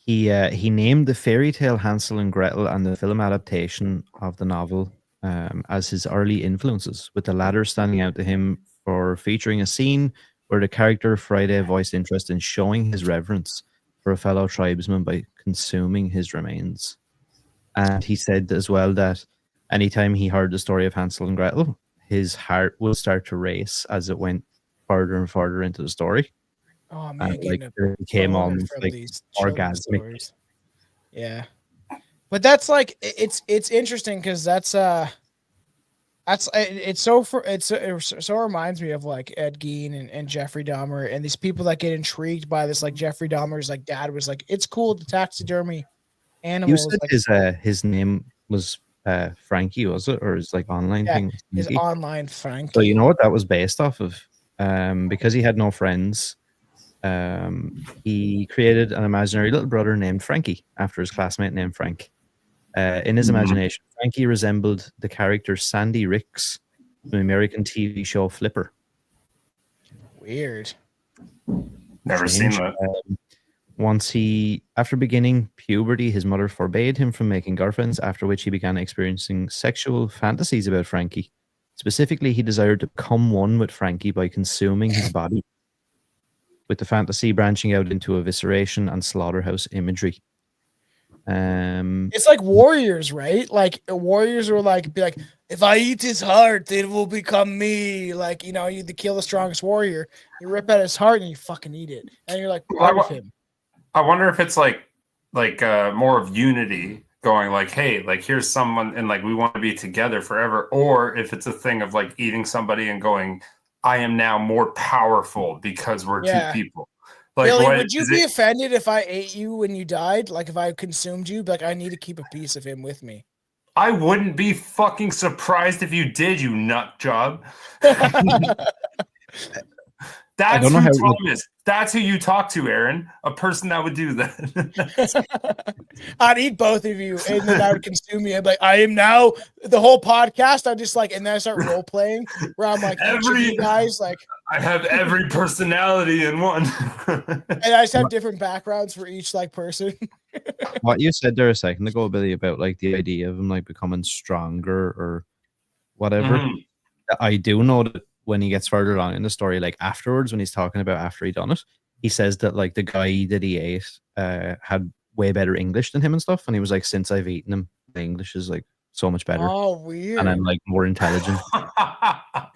he named the fairy tale Hansel and Gretel and the film adaptation of the novel as his early influences, with the latter standing out to him for featuring a scene where the character Friday voiced interest in showing his reverence for a fellow tribesman by consuming his remains. And he said as well that anytime he heard the story of Hansel and Gretel, his heart would start to race as it went further and further into the story. Oh man, and, like, it became almost like orgasmic. Yeah, but that's like it's interesting because it so reminds me of like Ed Gein and Jeffrey Dahmer and these people that get intrigued by this. Like Jeffrey Dahmer's like dad was like, it's cool to taxidermy animals. You said like, his name was Frankie, was it, or his like online thing? His online Frankie. So you know what that was based off of? Because he had no friends. He created an imaginary little brother named Frankie after his classmate named Frank. In his imagination, Frankie resembled the character Sandy Ricks from the American TV show Flipper. Weird. Never seen that. After beginning puberty, his mother forbade him from making girlfriends, after which he began experiencing sexual fantasies about Frankie. Specifically, he desired to become one with Frankie by consuming his body, with the fantasy branching out into evisceration and slaughterhouse imagery. It's like warriors, right? Like warriors will be like, if I eat his heart, it will become me. Like, you know, you kill the strongest warrior, you rip out his heart and you fucking eat it, and you're like part of him. I wonder if it's like more of unity, going like, hey, like here's someone and like we want to be together forever, or if it's a thing of like eating somebody and going, I am now more powerful because we're two people. Like, Billy, would you be offended if I ate you when you died? Like if I consumed you, like I need to keep a piece of him with me. I wouldn't be fucking surprised if you did, you nut job. That's who Tom is. That's who you talk to, Aaron. A person that would do that. I'd eat both of you, and then I would consume you. I'd be like, I am now the whole podcast. I just like, and then I start role playing where I'm like, each of you guys, like, I have every personality in one, and I just have different backgrounds for each like person. What you said there a second ago, Billy, about like the idea of him like becoming stronger or whatever. I do know that when he gets further along in the story, like afterwards, when he's talking about after he done it, he says that like the guy that he ate had way better English than him and stuff. And he was like, since I've eaten him, the English is like so much better. Oh, weird. And I'm like more intelligent.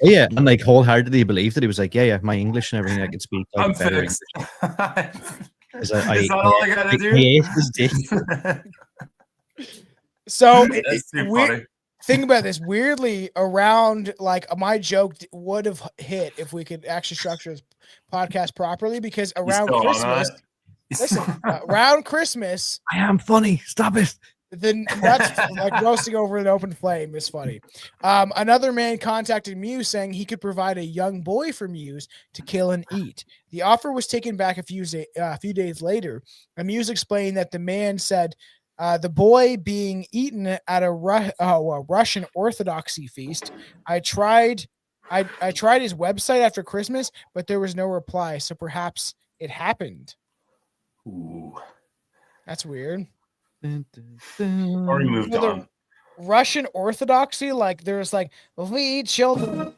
Yeah. And like wholeheartedly believed that he was like, yeah, my English and everything I can speak. Like, I'm better fixed. Is that all I gotta do? He ate his dick. So funny. Think about this. Weirdly, around like my joke would have hit if we could actually structure this podcast properly, because around Christmas, Listen, around Christmas, I am funny. Stop it. then that's like roasting over an open flame is funny. Another man contacted Muse saying he could provide a young boy for Muse to kill and eat. The offer was taken back a few days later. And Muse explained that the man said the boy being eaten at a Russian Orthodoxy feast. I tried his website after Christmas, but there was no reply. So perhaps it happened. Ooh. That's weird. Already moved on. Russian Orthodoxy, like there's like we eat children.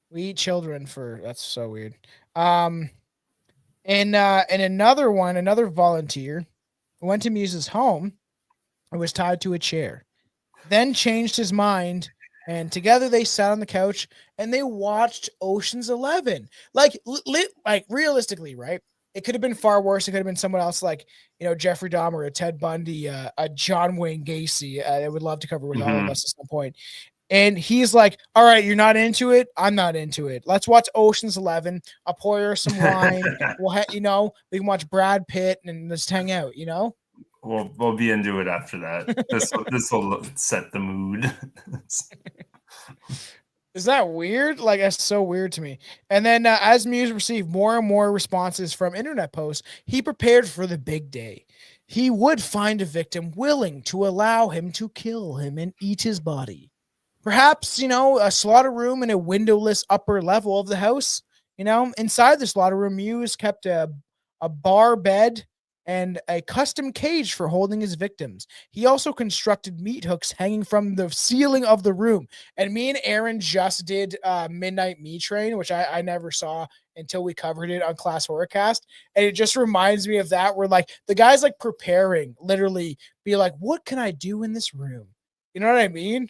We eat children for that's so weird. And another volunteer went to Muse's home and was tied to a chair. Then changed his mind, and together they sat on the couch and they watched Ocean's 11. Like realistically, right? It could have been far worse. It could have been someone else, like Jeffrey Dahmer, a Ted Bundy, a John Wayne Gacy. I would love to cover with all of us at some point. And he's like, "All right, you're not into it. I'm not into it. Let's watch Ocean's 11. I'll pour her some wine. We can watch Brad Pitt and just hang out. We'll be into it after that. This will set the mood." Is that weird? Like, that's so weird to me. And then as Muse received more and more responses from internet posts, he prepared for the big day. He would find a victim willing to allow him to kill him and eat his body. Perhaps, a slaughter room in a windowless upper level of the house. Inside the slaughter room, Muse kept a bar bed and a custom cage for holding his victims. He also constructed meat hooks hanging from the ceiling of the room. And me and Aaron just did Midnight Meat Train, which I never saw until we covered it on Class Horrorcast. And it just reminds me of that, where like the guy's like preparing, literally be like, what can I do in this room? You know what I mean?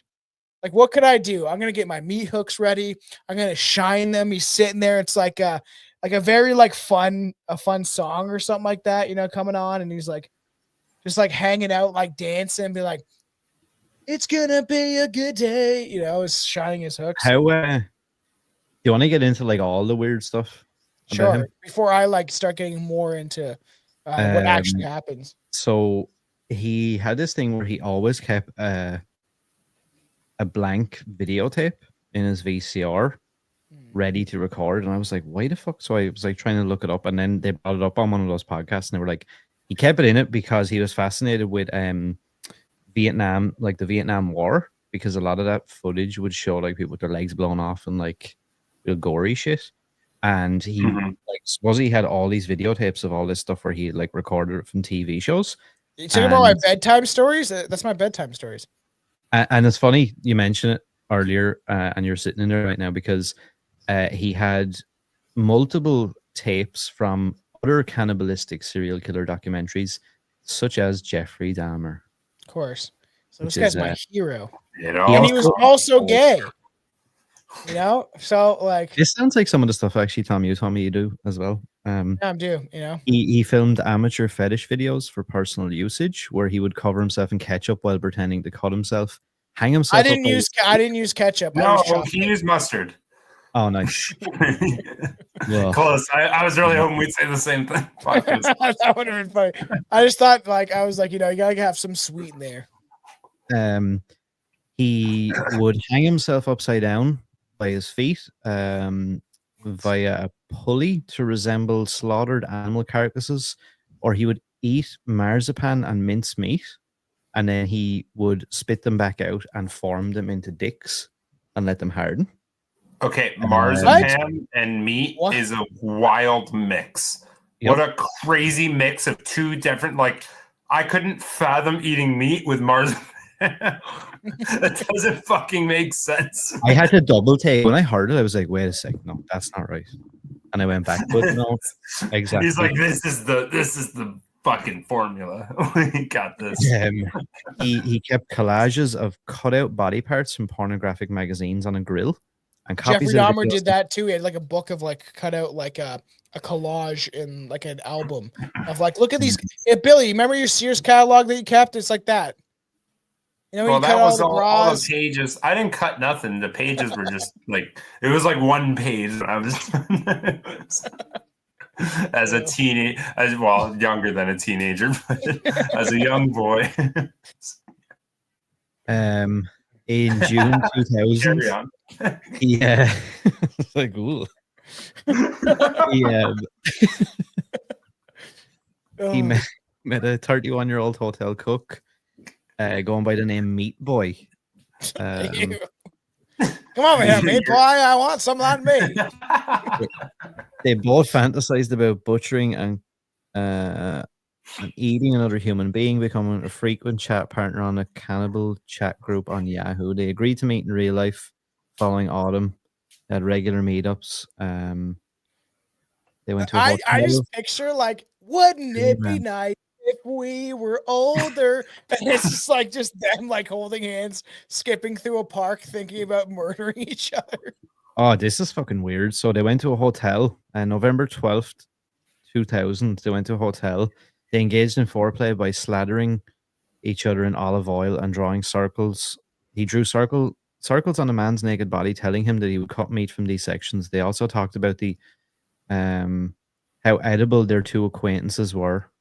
Like, what could I do? I'm going to get my meat hooks ready. I'm going to shine them. He's sitting there. It's like a very like fun song or something like that, coming on. And he's like, just like hanging out, like dancing, be like, it's going to be a good day. Is shining his hooks. How, do you want to get into like all the weird stuff? Sure. Before I like start getting more into what actually happens. So he had this thing where he always kept a blank videotape in his VCR ready to record, and I was like, why the fuck? So I was like trying to look it up, and then they brought it up on one of those podcasts, and they were like, he kept it in it because he was fascinated with Vietnam, like the Vietnam War, because a lot of that footage would show like people with their legs blown off and like real gory shit. And he he had all these videotapes of all this stuff where he like recorded it from TV shows. You talking about my bedtime stories? That's my bedtime stories. And it's funny you mentioned it earlier, and you're sitting in there right now because he had multiple tapes from other cannibalistic serial killer documentaries, such as Jeffrey Dahmer. Of course. So this guy's my hero. And he was also gay. So like this sounds like some of the stuff actually, Tom, you told me you do as well. I'm due, He filmed amateur fetish videos for personal usage where he would cover himself in ketchup while pretending to cut himself, hang himself. I didn't use ketchup. No, he used mustard. Oh, nice. Well, close. I was really hoping we'd say the same thing. That would have been funny. I just thought, like, I was like, you gotta have some sweet in there. He would hang himself upside down by his feet via a pulley to resemble slaughtered animal carcasses, or he would eat marzipan and mince meat, and then he would spit them back out and form them into dicks and let them harden. Okay, marzipan and meat is a wild mix. Yep. What a crazy mix of two different, like, I couldn't fathom eating meat with marzipan. That doesn't fucking make sense. I had to double take. When I heard it, I was like, wait a second, no, that's not right. And I went back, but no, exactly. He's like, this is the fucking formula. We got this. He kept collages of cutout body parts from pornographic magazines on a grill. And Jeffrey Dahmer did that too. He had like a book of like cut out like a collage in like an album of like, look at these. Yeah, Billy, remember your Sears catalog that you kept? It's like that. Well, that was all the pages. I didn't cut nothing. The pages were just like, it was like one page. I was as a teenage, younger than a teenager, but as a young boy. In June 2000, Carry on. it's like, ooh. He met a 31-year-old hotel cook going by the name Meat Boy. Come over here, meat boy. I want some on me. They both fantasized about butchering and eating another human being, becoming a frequent chat partner on a cannibal chat group on Yahoo. They agreed to meet in real life following autumn at regular meetups. They went to a hotel. I just picture, like, wouldn't it be nice if we were older? And it's just them, like, holding hands, skipping through a park, thinking about murdering each other. Oh, this is fucking weird. So they went to a hotel on November 12th, 2000. They went to a hotel. They engaged in foreplay by slathering each other in olive oil and drawing circles. He drew circles on a man's naked body, telling him that he would cut meat from these sections. They also talked about the how edible their two acquaintances were.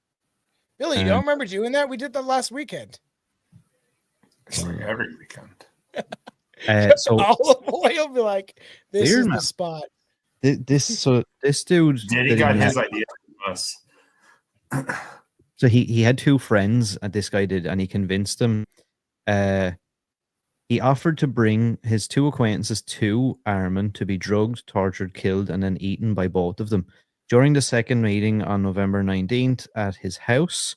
Billy, you don't remember doing that? We did that last weekend. It's like every weekend. So olive oil, be like, this is the spot. This dude, Diddy got his idea from us. So he had two friends, and this guy did, and he convinced them. He offered to bring his two acquaintances to Armin to be drugged, tortured, killed, and then eaten by both of them. During the second meeting on November 19th at his house,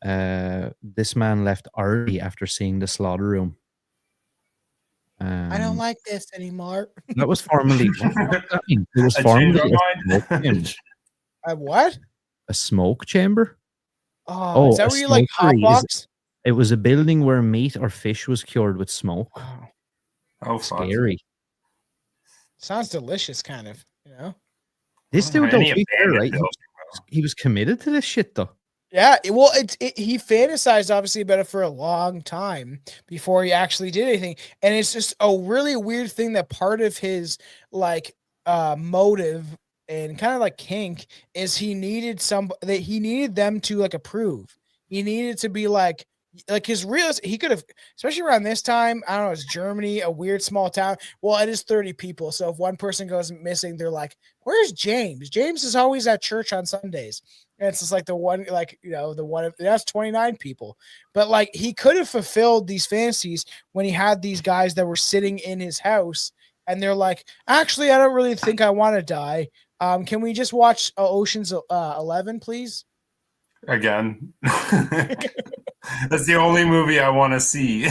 this man left early after seeing the slaughter room. I don't like this anymore. That was formerly. It was formerly a smoke chamber. A what? A smoke chamber. Oh, is that where you like hotbox? It was a building where meat or fish was cured with smoke. Oh, scary! Sounds delicious, kind of. You know. This dude, though, right? He was committed to this shit, though. Yeah, well, he fantasized obviously about it for a long time before he actually did anything, and it's just a really weird thing that part of his like motive and kind of like kink is he needed them to like approve. He needed to be like his real. He could have, especially around this time. I don't know. It's Germany, a weird small town. Well, it is 30 people, so if one person goes missing, they're like, "Where's James? James is always at church on Sundays." And it's just like the one, like, you know, the one that's 29 people. But like he could have fulfilled these fantasies when he had these guys that were sitting in his house and they're like, actually, I don't really think I want to die. Can we just watch Ocean's 11, please? Again. That's the only movie I want to see.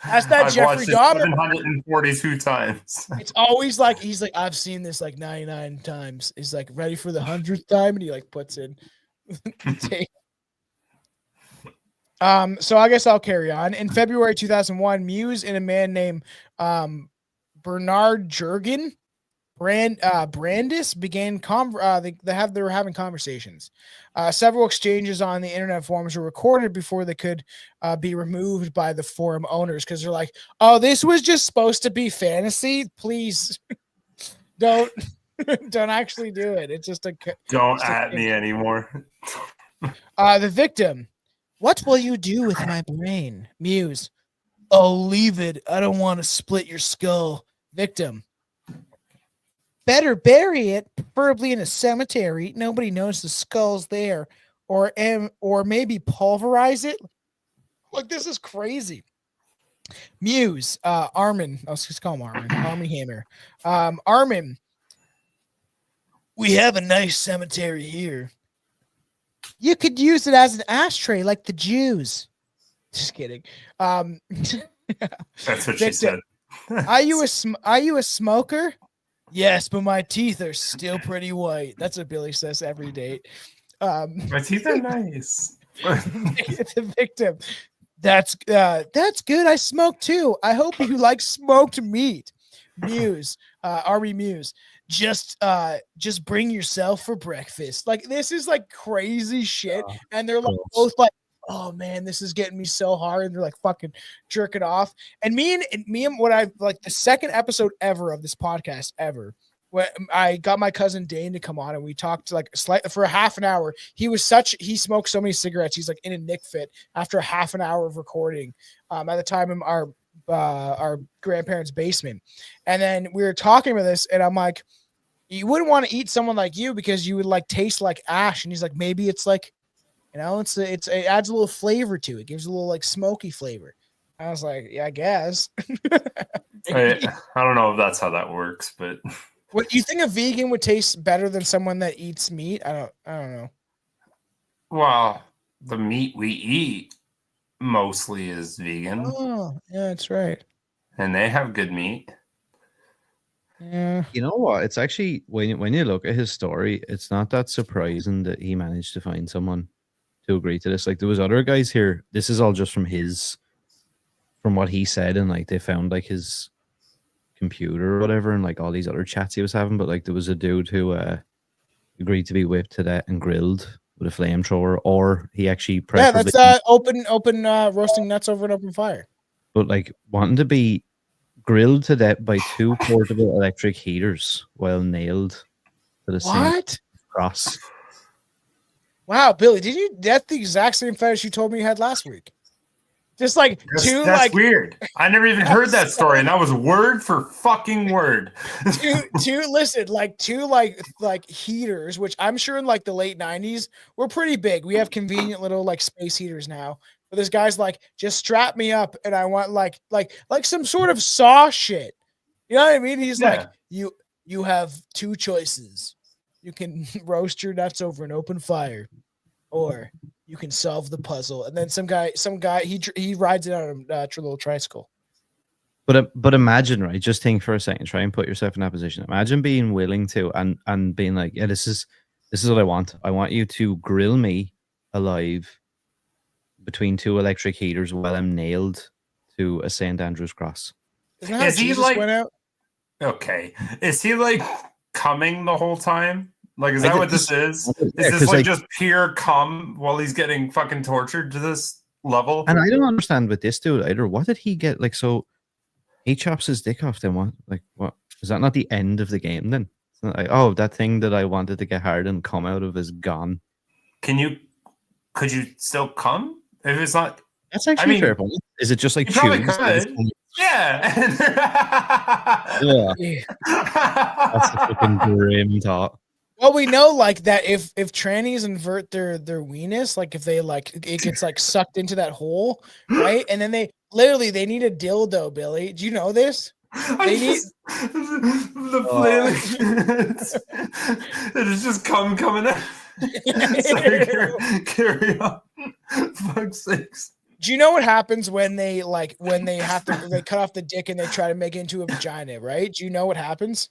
That's that Jeffrey Dahmer. 742 times. It's always like he's like, I've seen this like 99 times. He's like ready for the 100th time, and he like puts in tape. So I guess I'll carry on. In February 2001, Meiwes and a man named Bernard Jurgen Brandis began they were having conversations. Several exchanges on the internet forums were recorded before they could be removed by the forum owners because they're like, "Oh, this was just supposed to be fantasy. Please, don't actually do it. It's just a don't at me anymore." The victim. What will you do with my brain? Meiwes. Oh, leave it. I don't want to split your skull. Victim. Better bury it, preferably in a cemetery. Nobody knows the skull's there. Or maybe pulverize it. Look, this is crazy. Meiwes, Armin. Let's just call him Armin. Armin Hammer. Armin. We have a nice cemetery here. You could use it as an ashtray like the Jews. Just kidding. That's what she said. Are you a smoker? Yes, but my teeth are still pretty white. That's what Billy says every date. My teeth are nice. The victim. That's good. I smoke too. I hope you like smoked meat. Meiwes, Armin Meiwes. Just bring yourself for breakfast. Like this is like crazy shit, and they're like both like, oh man, this is getting me so hard. And they're like fucking jerking off. And me and what I like the second episode ever of this podcast ever when I got my cousin Dane to come on and we talked like for a half an hour. He smoked so many cigarettes. He's like in a nick fit after a half an hour of recording. At the time in our grandparents' basement. And then we were talking about this and I'm like, you wouldn't want to eat someone like you because you would like taste like ash. And he's like, maybe it's like, you know, it adds a little flavor to it. It gives a little like smoky flavor. I was like, yeah, I guess. I don't know if that's how that works, but what do you think a vegan would taste better than someone that eats meat? I don't know. Well, the meat we eat mostly is vegan. Oh, yeah, that's right. And they have good meat. Yeah. You know what? It's actually when you look at his story, it's not that surprising that he managed to find someone to agree to this. Like there was other guys here. This is all just from what he said, and like they found like his computer or whatever, and like all these other chats he was having. But like there was a dude who agreed to be whipped to death and grilled with a flamethrower, or he actually that's open roasting nuts over an open fire. But like wanting to be grilled to death by 2 portable electric heaters while nailed to the same cross. Wow, Billy, that's the exact same fetish you told me you had last week. Just like that's like weird. I never even heard that story, and that was word for fucking word. two heaters, which I'm sure in like the late 90s were pretty big. We have convenient little like space heaters now. But this guy's like, just strap me up, and I want like some sort of saw shit. You know what I mean? He's like, you have 2 choices. You can roast your nuts over an open fire, or you can solve the puzzle. And then some guy, he rides it on a little tricycle. But imagine, right? Just think for a second. Try and put yourself in that position. Imagine being willing to and being like, yeah, this is what I want. I want you to grill me alive between 2 electric heaters while I'm nailed to a St. Andrew's cross. Isn't that how Jesus went out? Okay. Is he like coming the whole time? Like, is that what this is? Is this like just pure cum while he's getting fucking tortured to this level? And I don't understand with this dude either. What did he get? Like, so he chops his dick off. Then what? Like, what is that? Not the end of the game? Then it's not like, oh, that thing that I wanted to get hard and come out of is gone. Could you still come if it's not? That's actually a fair point. Is it just like tubes? Yeah. Yeah. That's a fucking grim thought. Well, we know like that if trannies invert their weenus, like if they like it gets like sucked into that hole, right? And then they need a dildo, Billy. Do you know this? They need the flailing. There's just cum coming out. Sorry, carry on. Fuck's sakes. Do you know what happens when they cut off the dick and they try to make it into a vagina, right? Do you know what happens?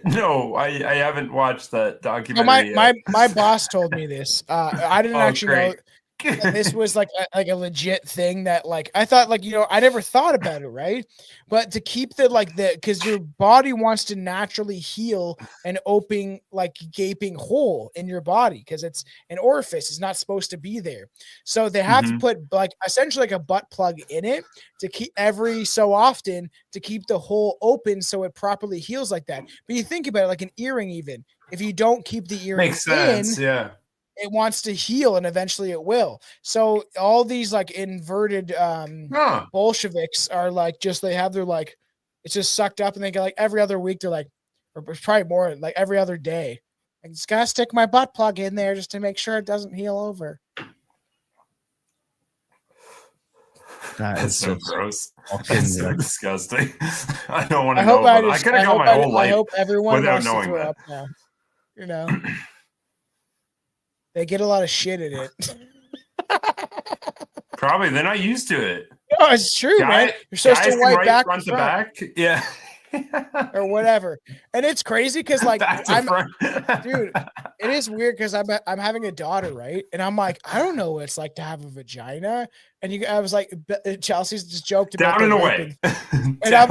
No, I haven't watched that documentary. My boss told me this. I didn't actually know this was like a legit thing that like I thought like, you know, I never thought about it, right? But to keep because your body wants to naturally heal an open like gaping hole in your body because it's an orifice. It's not supposed to be there. So they have to put like essentially like a butt plug in it to keep every so often to keep the hole open so it properly heals like that. But you think about it like an earring, even if you don't keep the earring makes sense, yeah. It wants to heal and eventually it will. So all these like inverted Bolsheviks are like they have their like it's just sucked up and they get like every other week they're like or probably more like every other day. I just gotta stick my butt plug in there just to make sure it doesn't heal over. That's so gross. That's so disgusting. I don't want to know. I could have gone my whole life. I hope everyone without wants to knowing throw that. up now. You know. They get a lot of shit in it. Probably they're not used to it. No, it's true, man. You're supposed to wipe back front to back. Yeah. Or whatever. And it's crazy because like dude, it is weird because I'm having a daughter, right? And I'm like, I don't know what it's like to have a vagina. And I was like, Chelsea's just joked about down and away. And I'm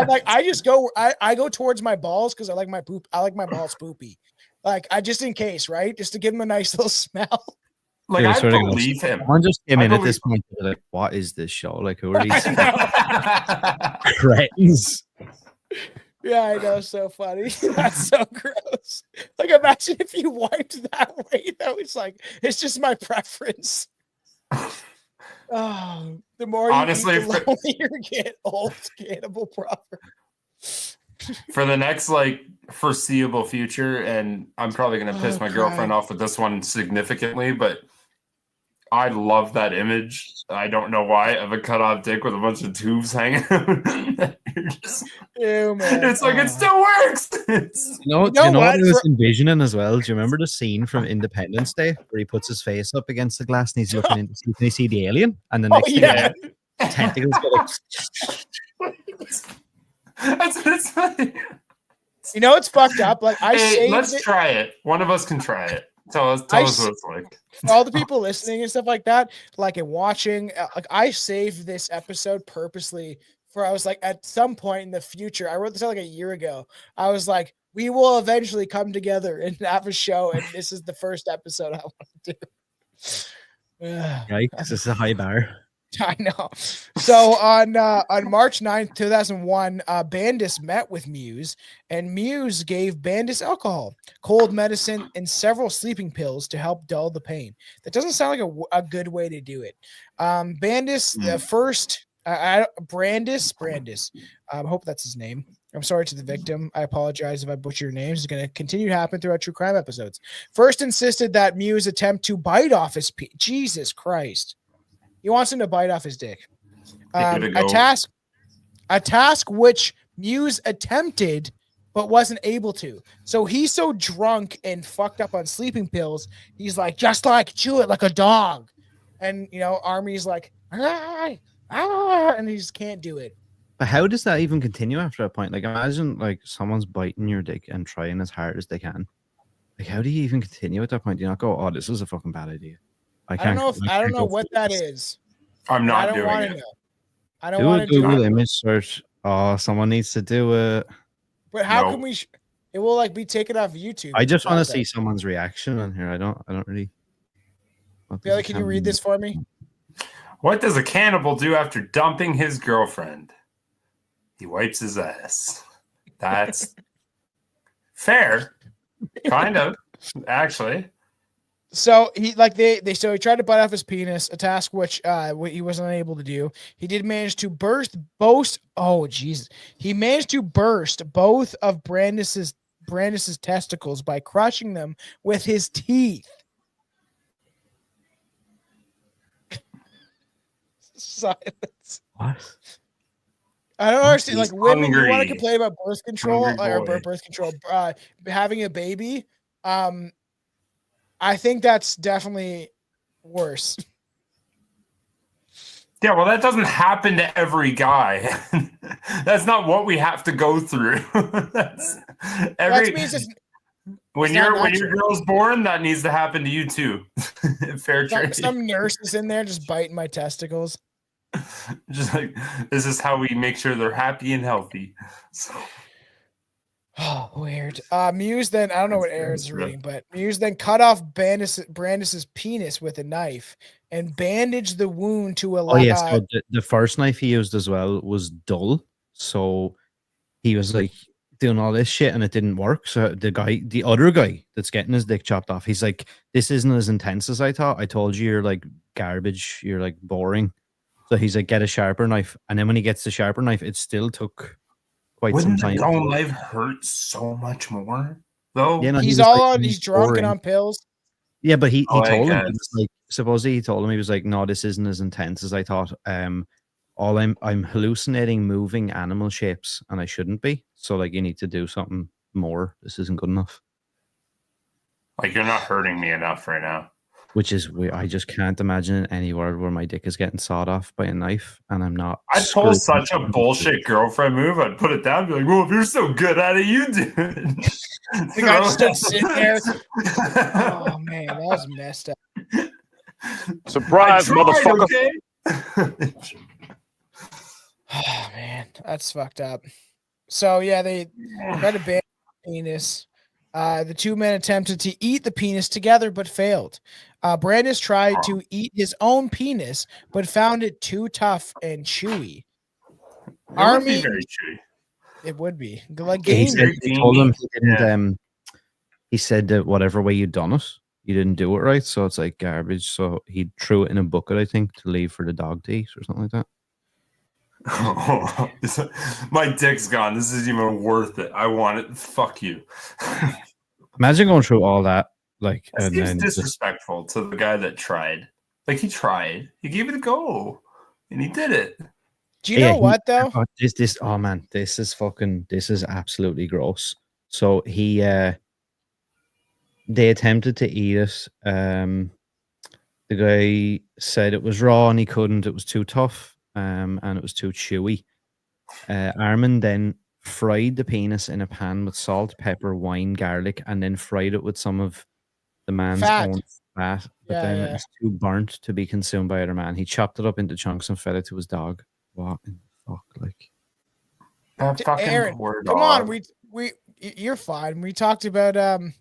like, I go towards my balls because I like my poop. I like my balls poopy. Like I just in case, right? Just to give him a nice little smell. Like I believe him. Someone just came in at this point. Like, what is this show? Like, who are these cretins? Yeah, I know. So funny. That's so gross. Like, imagine if you wiped that way. That was like, it's just my preference. Oh, the more Honestly, you eat, the lonelier you get. Old cannibal proper. For the next like foreseeable future, and I'm probably gonna piss my girlfriend off with this one significantly, but I love that image. I don't know why, of a cut off dick with a bunch of tubes hanging out. Ew, man. It's like it still works. You know what I was envisioning as well? Do you remember the scene from Independence Day where he puts his face up against the glass and he's looking into and you see the alien? And the next thing tentacles go like That's what it's like. You know it's fucked up? Like let's try it. One of us can try it. Tell us what it's like. For all the people listening and stuff like that, like and watching, like I saved this episode purposely for I was like at some point in the future. I wrote this out like a year ago. I was like, we will eventually come together and have a show, and this is the first episode I want to do. Right, because it's a high bar. I know. So on March 9th, 2001, Bandis met with Meiwes, and Meiwes gave Bandis alcohol, cold medicine, and several sleeping pills to help dull the pain. That doesn't sound like a good way to do it. Bandis, the first, Brandis, I hope that's his name. I'm sorry to the victim. I apologize if I butcher your names. It's going to continue to happen throughout true crime episodes. First insisted that Meiwes attempt to bite off his Jesus Christ. He wants him to bite off his dick. A task which Meiwes attempted but wasn't able to. So he's so drunk and fucked up on sleeping pills. He's like, just like chew it like a dog. And Army's like, and he just can't do it. But how does that even continue after that point? Like, imagine like someone's biting your dick and trying as hard as they can. Like, how do you even continue at that point? Do you not go, oh, this is a fucking bad idea? I don't know what that is. I'm not doing it. I don't want to do Google image search. Oh, someone needs to do it. But how can we? It will like be taken off YouTube. I just want to see someone's reaction on here. I don't really. Billy, can you read this for me? What does a cannibal do after dumping his girlfriend? He wipes his ass. That's fair, kind of, actually. So he he tried to bite off his penis, a task which he wasn't able to do. He did manage to burst both. Oh Jesus! He managed to burst both of Brandis's testicles by crushing them with his teeth. Silence. What? I don't understand. Like women, you want to complain about birth control having a baby. I think that's definitely worse. Yeah, well, that doesn't happen to every guy. That's not what we have to go through. When your girl's born, that needs to happen to you too. Fair trade. Some nurse is in there just biting my testicles. Just like, this is how we make sure they're happy and healthy. So. Oh, weird. Meiwes then, I don't know what Aaron's reading, but Meiwes then cut off Brandis's penis with a knife and bandaged the wound to allow. Oh, yes. So the first knife he used as well was dull. So he was like doing all this shit and it didn't work. So the other guy that's getting his dick chopped off, he's like, this isn't as intense as I thought. I told you you're like garbage. You're like boring. So he's like, get a sharper knife. And then when he gets the sharper knife, it still took Wouldn't the dull knife hurt so much more though? Yeah, no, he's drunk boring. And on pills. Yeah, but he told him, like, supposedly he told him, he was like, no, this isn't as intense as I thought. I'm hallucinating moving animal shapes and I shouldn't be. So like, you need to do something more. This isn't good enough. Like, you're not hurting me enough right now. Which is weird. I just can't imagine any world where my dick is getting sawed off by a knife and I'm not. I pull such a bullshit girlfriend move. I'd put it down and be like, well, if you're so good at it, you do it. The guy just stood sitting there. Oh, man, that was messed up. Surprise, motherfucker. Okay? Oh, man, that's fucked up. So, yeah, they tried to ban the penis. The two men attempted to eat the penis together, but failed. Brandis tried to eat his own penis, but found it too tough and chewy. Armin, very chewy. It would be like He game. said they told him he didn't. He said that whatever way you done it, you didn't do it right, so it's like garbage. So he threw it in a bucket, I think, to leave for the dog to eat or something like that. My dick's gone. This isn't even worth it. I want it. Fuck you. Imagine going through all that. Like, That and seems then disrespectful to the guy that tried. Like, he tried. He gave it a go. And he did it. Do you know what though? Oh man, this is absolutely gross. So they attempted to eat it. The guy said it was raw and he couldn't. It was too tough, and it was too chewy. Armin then fried the penis in a pan with salt, pepper, wine, garlic, and then fried it with some of the man's own fat. But then it was too burnt to be consumed by other man. He chopped it up into chunks and fed it to his dog. What in the fuck? Like, that fucking Aaron, poor come dog. on, you're fine. We talked about the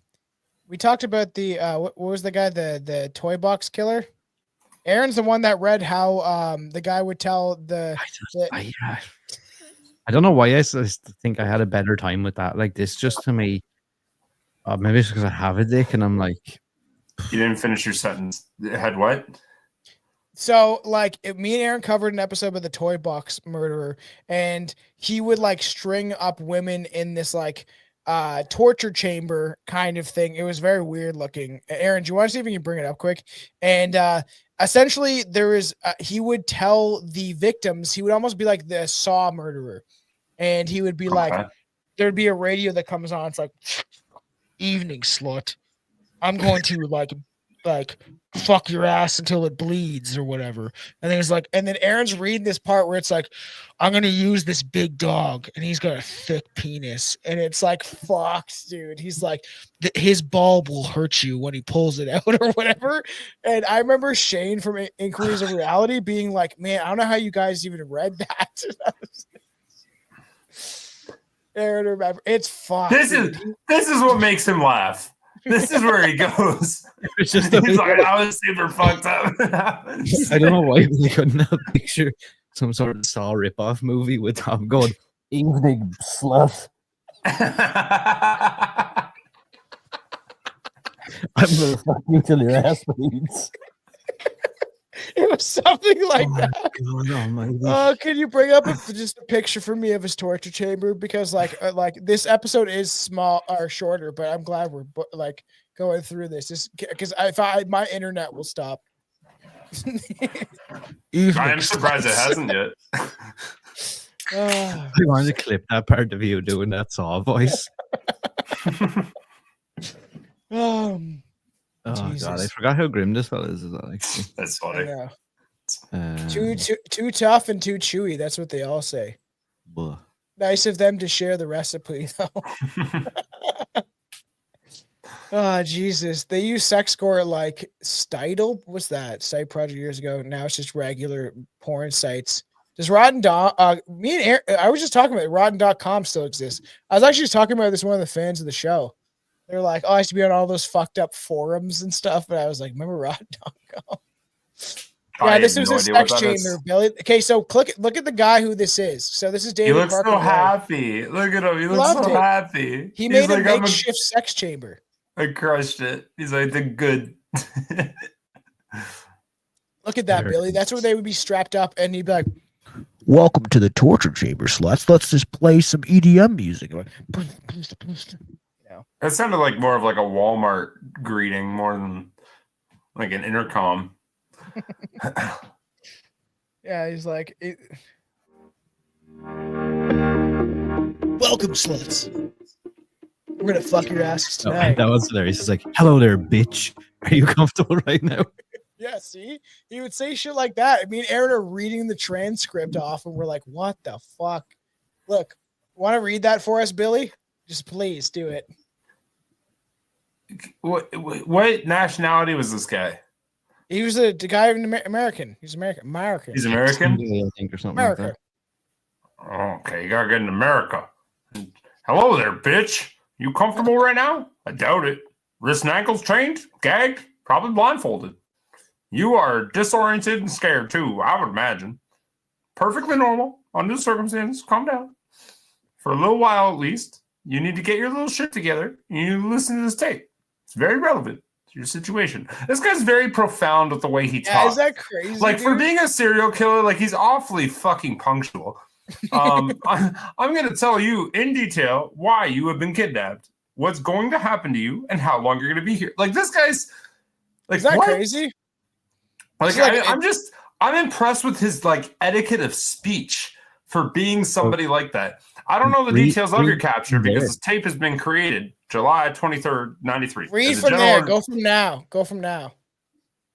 what was the guy, the toy box killer? Aaron's the one that read how the guy would tell I don't know why I just think I had a better time with that. Like, this just to me, maybe it's because I have a dick and I'm like, You didn't finish your sentence. It had what? So, like, me and Aaron covered an episode of the toy box murderer, and he would like string up women in this like torture chamber kind of thing. It was very weird looking. Aaron, do you want to see if you can bring it up quick? And essentially, there is he would tell the victims. He would almost be like the Saw murderer, and he would be like, there'd be a radio that comes on. It's like, evening slut. I'm going to like fuck your ass until it bleeds or whatever. And then it's like, and then Aaron's reading this part where it's like, I'm gonna use this big dog and he's got a thick penis. And it's like, fuck, dude. He's like, his bulb will hurt you when he pulls it out or whatever. And I remember Shane from Inquiries of Reality being like, man, I don't know how you guys even read that. Aaron, remember, it's fun. This is what makes him laugh. This is where he goes. It's just He's like, I was super fucked up. I don't know why they couldn't picture some sort of Saw ripoff movie with Tom going, evening slut. I'm gonna fuck you till your ass bleeds. It was something like that. God, can you bring up just a picture for me of his torture chamber? Because like this episode is small or shorter, but I'm glad we're like going through this. Because my internet will stop. I'm surprised it hasn't yet. I wanted to clip that part of you doing that Saw voice. Oh Jesus. God, I forgot how grim this fella is. That's funny. Too tough and too chewy. That's what they all say. Buh. Nice of them to share the recipe, though. Oh, Jesus. They use sex score like Stidle. What's that? Site project years ago. Now it's just regular porn sites. Does me and Aaron, I was just talking about it. Rotten.com still exists. I was actually just talking about this with one of the fans of the show. They're like, oh, I used to be on all those fucked up forums and stuff. But I was like, remember Rotten.com? Yeah, this is a sex chamber, Billy. Okay, so look at the guy who this is. So this is David. He looks Parker so happy. Look at him. He looks so happy. He made a makeshift sex chamber. I crushed it. He's like, the good. Look at that, Billy. That's where they would be strapped up, and he'd be like, welcome to the torture chamber, sluts. Let's just play some EDM music. That sounded like more of like a Walmart greeting more than like an intercom. Yeah, he's like, welcome, sluts. We're gonna fuck your asses tonight. That was hilarious. It's like, hello there, bitch. Are you comfortable right now? Yeah, see? He would say shit like that. I mean, Aaron are reading the transcript off, and we're like, what the fuck? Look, want to read that for us, Billy? Just please do it. What nationality was this guy? He was the guy in American. He's American. He's American? I think, or something America. like that. Okay, you gotta get in America. Hello there, bitch. You comfortable right now? I doubt it. Wrists and ankles chained, gagged, probably blindfolded. You are disoriented and scared too, I would imagine. Perfectly normal under the circumstances. Calm down. for a little while at least, you need to get your little shit together. You need to listen to this tape. It's very relevant to your situation. This guy's very profound with the way he talks. Is that crazy? Like, for being a serial killer, like, he's awfully fucking punctual. I'm going to tell you in detail why you have been kidnapped, what's going to happen to you, and how long you're going to be here. Like, this guy's like, is that what? crazy? Like, I'm impressed with his like etiquette of speech for being somebody like that. I don't know the details of your capture because this tape has been created July 23rd, 93. Read from there. Go from now.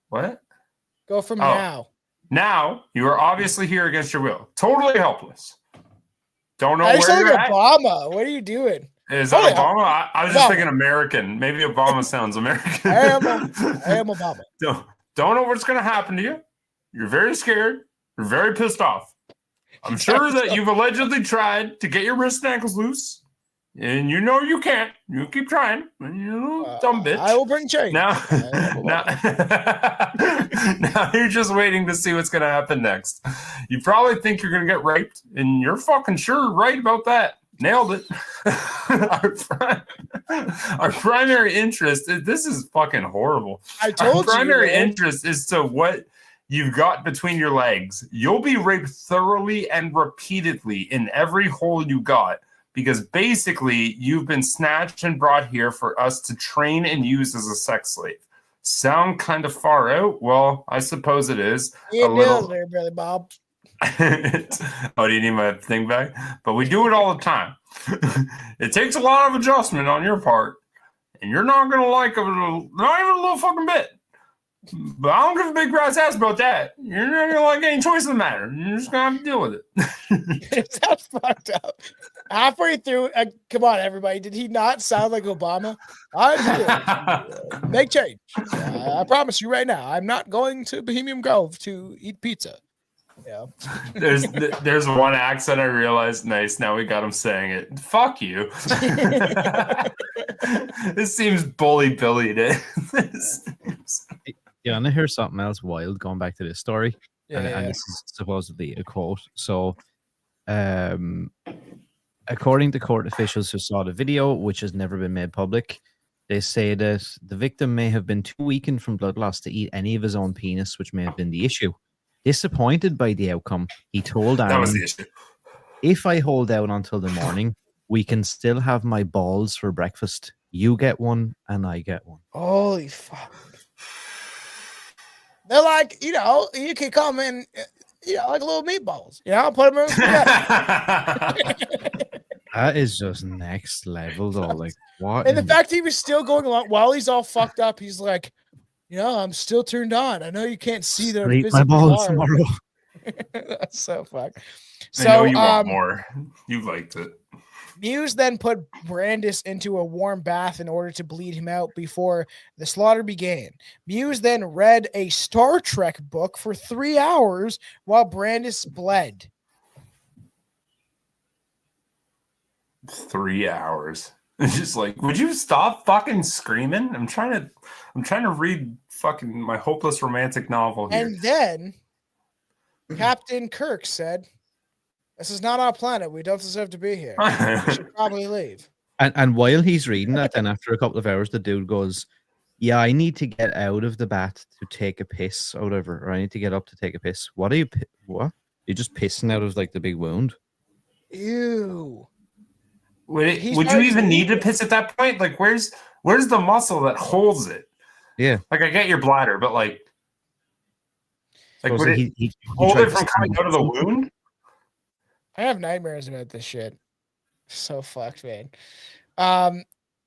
What? Go from now. Now you are obviously here against your will. Totally helpless. Don't know where you're at. Obama. What are you doing? Is that Obama? I was just thinking American. Maybe Obama sounds American. I am Obama. Don't know what's going to happen to you. You're very scared. You're very pissed off. I'm sure that you've allegedly tried to get your wrists and ankles loose. And you know you can't. You keep trying. You dumb bitch. I will bring change. Now you're just waiting to see what's going to happen next. You probably think you're going to get raped, and you're fucking sure right about that. Nailed it. Our primary interest, this is fucking horrible. Our primary interest is to what you've got between your legs. You'll be raped thoroughly and repeatedly in every hole you got. Because basically, you've been snatched and brought here for us to train and use as a sex slave. Sound kind of far out? Well, I suppose it is. Yeah, it is there, Brother Bob. Oh, do you need my thing back? But we do it all the time. It takes a lot of adjustment on your part, and you're not going to like it, not even a little fucking bit. But I don't give a big rat's ass about that. You're not going to like any choice in the matter. You're just going to have to deal with it. It sounds fucked up. Halfway through, come on, everybody. Did he not sound like Obama? Make change. I promise you right now, I'm not going to Bohemian Grove to eat pizza. Yeah. There's one accent I realized. Nice. Now we got him saying it. Fuck you. This seems bully Billy to Yeah, and I hear something else wild going back to this story. And this is supposedly a quote. So, according to court officials who saw the video, which has never been made public, they say that the victim may have been too weakened from blood loss to eat any of his own penis, which may have been the issue. Disappointed by the outcome, he told Armin, that was the issue. If I hold out until the morning, we can still have my balls for breakfast. You get one and I get one. Holy fuck. They're like, you can come in, like little meatballs. Put them in That is just next level, though. Like, what? And the fact he was still going along while he's all fucked up, he's like, I'm still turned on. I know you can't see that. My balls tomorrow. That's so fucked. I know you want more. You liked it. Meiwes then put Brandis into a warm bath in order to bleed him out before the slaughter began. Meiwes then read a Star Trek book for 3 hours while Brandis bled. 3 hours. It's just like, would you stop fucking screaming? I'm trying to read fucking my hopeless romantic novel here. And then Captain Kirk said, "This is not our planet. We don't deserve to be here. We should probably leave." And while he's reading that, then after a couple of hours, the dude goes, "Yeah, I need to get out of the bath to take a piss or whatever. Or I need to get up to take a piss." What? You're just pissing out of like the big wound? Ew. Would you even need to piss at that point? Like, where's the muscle that holds it? Yeah. Like, I get your bladder, but like would he hold it from coming out of the wound? I have nightmares about this shit. So fucked, man.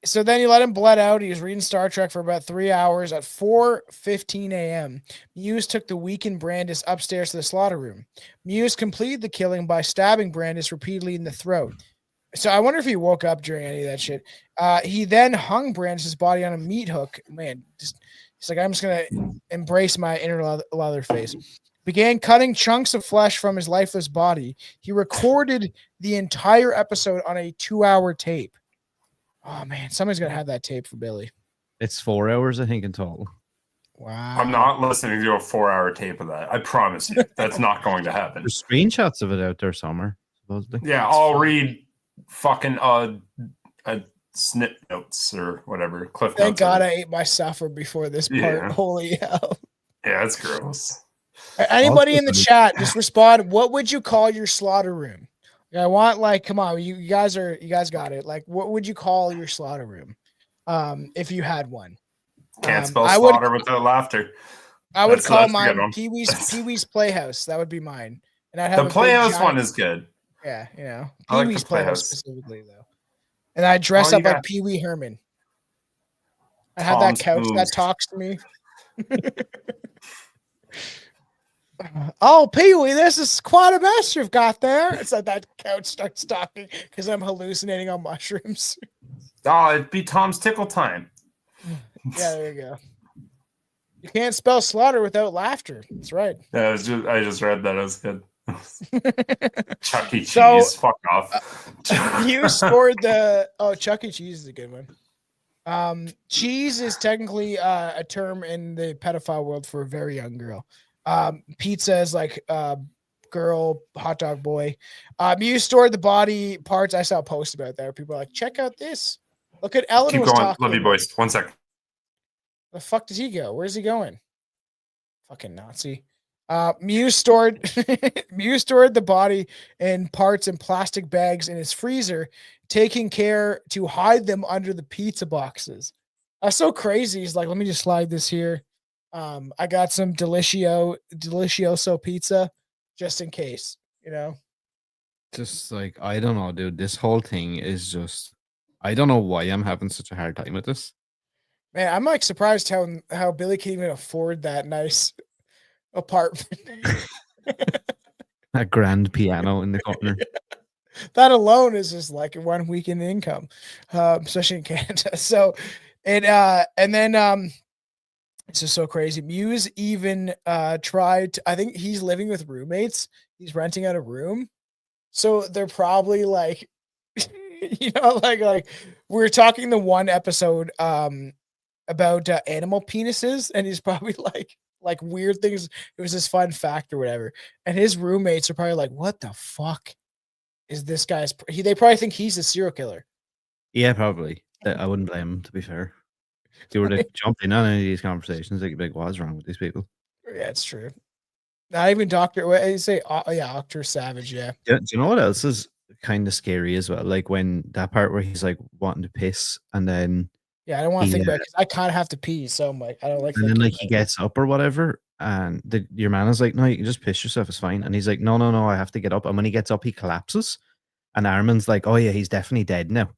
So then he let him bled out. He was reading Star Trek for about 3 hours. At 4:15 a.m., Meiwes took the weakened Brandis upstairs to the slaughter room. Meiwes completed the killing by stabbing Brandis repeatedly in the throat. So I wonder if he woke up during any of that shit. He then hung Brandis' body on a meat hook. Man, he's like, I'm just going to embrace my inner leather face. Began cutting chunks of flesh from his lifeless body. He recorded the entire episode on a 2-hour tape. Oh, man, somebody's going to have that tape for Billy. It's 4 hours, I think, in total. Wow. I'm not listening to a 4-hour tape of that. I promise you. That's not going to happen. There's screenshots of it out there somewhere, supposedly. Yeah, I'll read fucking snip notes or whatever. Cliff notes. Thank God I ate my supper before this part. Yeah. Holy hell. Yeah, that's gross. Anybody in the chat, just respond. What would you call your slaughter room? I want, like, come on, you guys got it. Like, what would you call your slaughter room? If you had one. Can't spell slaughter without laughter. I would call mine Pee Wee's Playhouse. That would be mine. And I'd have the Playhouse one is good. Yeah, you know. I like Pee Wee's the Playhouse specifically though. And I dress up like Pee Wee Herman. I have that couch that talks to me. Oh, Pee Wee, this is quite a mess you've got there. It's like that couch starts talking because I'm hallucinating on mushrooms. Oh, it'd be Tom's tickle time. Yeah, there you go. You can't spell slaughter without laughter. That's right. Yeah, I just read that. It was good. Chuck E. Cheese, fuck off. You scored Chuck E. Cheese is a good one. Cheese is technically a term in the pedophile world for a very young girl. Pizza is like girl, hot dog boy. You stored the body parts. I saw a post about that. People are like, check out this. Look at Ellen. Keep going. Love you, boys. 1 second. The fuck did he go? Where's he going? Fucking Nazi. Mew stored the body and parts in plastic bags in his freezer, taking care to hide them under the pizza boxes. That's so crazy. He's like, let me just slide this here. I got some delicioso pizza just in case, you know. Just like, I don't know, dude. This whole thing is just, I don't know why I'm having such a hard time with this. Man, I'm like surprised how Billy can even afford that nice apartment. A grand piano in the corner. That alone is just like 1 week in income, especially in Canada. So, and then it's just so crazy. Muse even tried to, I think he's living with roommates. He's renting out a room. So they're probably like, you know, like we're talking the one episode about animal penises, and he's probably like weird things. It was this fun fact or whatever. And his roommates are probably like, what the fuck is this guy's? They probably think he's a serial killer. Yeah, probably. I wouldn't blame him, to be fair. If they were to jump in on any of these conversations, they'd be like, what's wrong with these people? Yeah, it's true. Not even Dr. What you say? Yeah, Dr. Savage. Yeah. Do you know what else is kind of scary as well? Like when that part where he's like wanting to piss, and then yeah, I don't want to think about it because I kind of have to pee. So I'm like, I don't like. And then like he gets up or whatever, and your man is like, no, you can just piss yourself. It's fine. And he's like, no, I have to get up. And when he gets up, he collapses. And Armin's like, oh yeah, he's definitely dead now.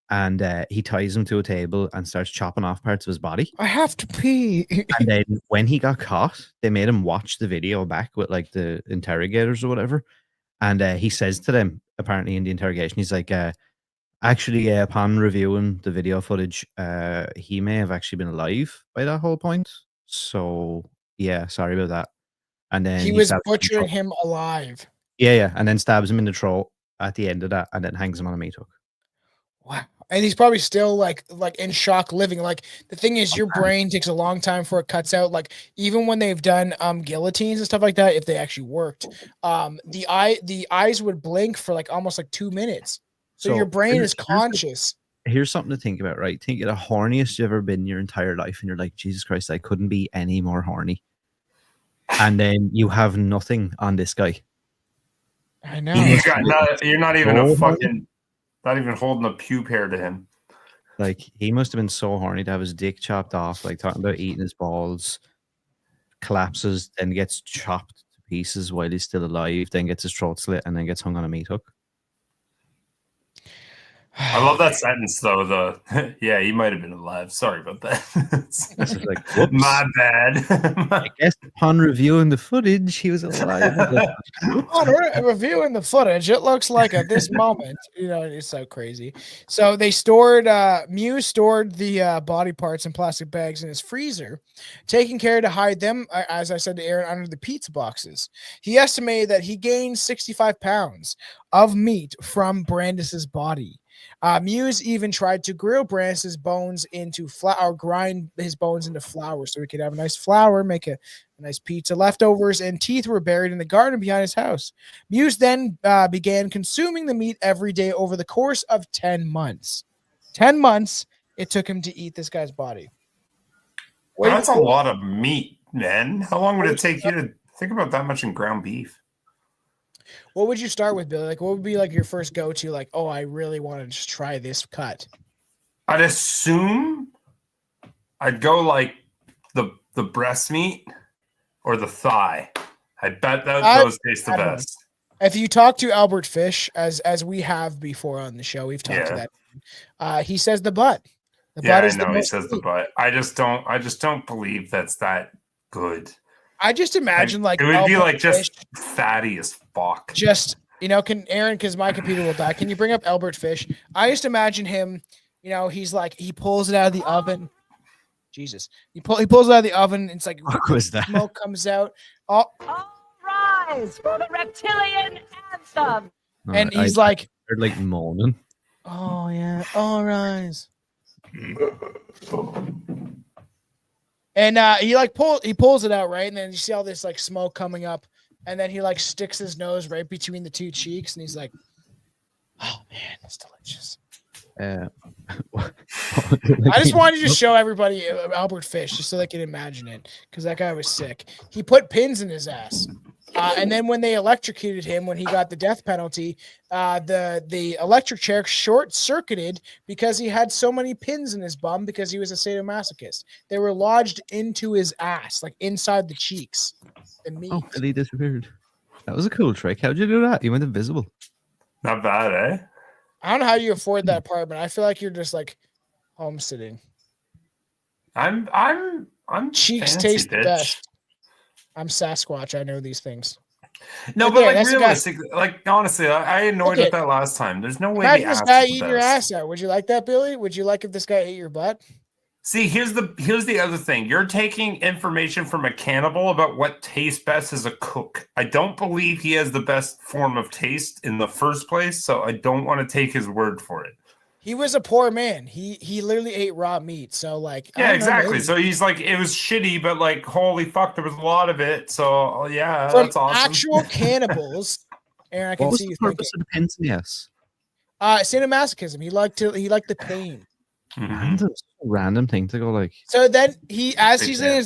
And he ties him to a table and starts chopping off parts of his body. I have to pee. And then when he got caught, they made him watch the video back with like the interrogators or whatever. And he says to them, apparently in the interrogation, he's like, actually, upon reviewing the video footage, he may have actually been alive by that whole point. So yeah, sorry about that. And then he was butchering him alive. Yeah. And then stabs him in the throat at the end of that, and then hangs him on a meat hook. Wow. And he's probably still like in shock living. Like the thing is, your brain takes a long time before it cuts out. Like even when they've done guillotines and stuff like that, if they actually worked, the eyes would blink for like almost like 2 minutes. So your brain is conscious. Here's something to think about, right? Think of the horniest you've ever been in your entire life, and you're like, Jesus Christ, I couldn't be any more horny. And then you have nothing on this guy. I know. You're not even a fucking. Not even holding a pube hair to him. Like, he must have been so horny to have his dick chopped off, like talking about eating his balls, collapses, then gets chopped to pieces while he's still alive, then gets his throat slit, and then gets hung on a meat hook. I love that sentence, though. Yeah, he might have been alive. Sorry about that. This is like, whoops. My bad. I guess upon reviewing the footage, he was alive. Upon reviewing the footage, it looks like at this moment, you know, it's so crazy. So they Mew stored the body parts in plastic bags in his freezer, taking care to hide them, as I said to Aaron, under the pizza boxes. He estimated that he gained 65 pounds of meat from Brandis's body. Mewes even tried to grill Brannis's bones into flour, or grind his bones into flour so he could have a nice flour, make a nice pizza. Leftovers and teeth were buried in the garden behind his house. Mewes then began consuming the meat every day over the course of 10 months. 10 months it took him to eat this guy's body. That's a lot of meat, man. How long would it take you to think about that much in ground beef? What would you start with, Billy? Like, what would be like your first go-to? Like, oh, I really want to just try this cut. I'd assume I'd go like the breast meat or the thigh. I bet those taste the best. If you talk to Albert Fish, as we have before on the show, we've talked to that. He says the butt. The butt is he says the butt. I just don't believe that's that good. I just imagine like it would Albert be like Fish, just fatty as fuck. Just can Aaron, because my computer will die. Can you bring up Albert Fish? I just imagine him. He's like he pulls it out of the oven. Jesus, he pulls it out of the oven. And it's like what was that? Smoke comes out. All rise for the reptilian anthem. And he's like moaning. Oh yeah, all rise. And he pulls it out, right? And then you see all this like smoke coming up, and then he like sticks his nose right between the two cheeks, and he's like, "Oh man, that's delicious." I just wanted to show everybody Albert Fish just so they can imagine it, because that guy was sick. He put pins in his ass. And then when they electrocuted him, when he got the death penalty, the electric chair short-circuited because he had so many pins in his bum because he was a sadomasochist. They were lodged into his ass, like inside the cheeks. Oh, Billy disappeared. That was a cool trick. How'd you do that? You went invisible. Not bad, eh? I don't know how you afford that apartment. I feel like you're just like homesteading. I'm cheeks fancy, taste bitch. the best. I'm Sasquatch. I know these things. No, but like realistically, like honestly, I annoyed with that last time. There's no way. Imagine this guy eating your ass out. Would you like that, Billy? Would you like if this guy ate your butt? See, here's the other thing. You're taking information from a cannibal about what tastes best as a cook. I don't believe he has the best form of taste in the first place, so I don't want to take his word for it. He was a poor man. He literally ate raw meat. So like, yeah, exactly. So he's like, it was shitty, but like, holy fuck, there was a lot of it. So yeah, from that's awesome. Actual cannibals. Aaron, I can see you thinking. What was the purpose of the pins? Yes. Sadomasochism. He liked the pain. Random thing to go like. So then as he's gonna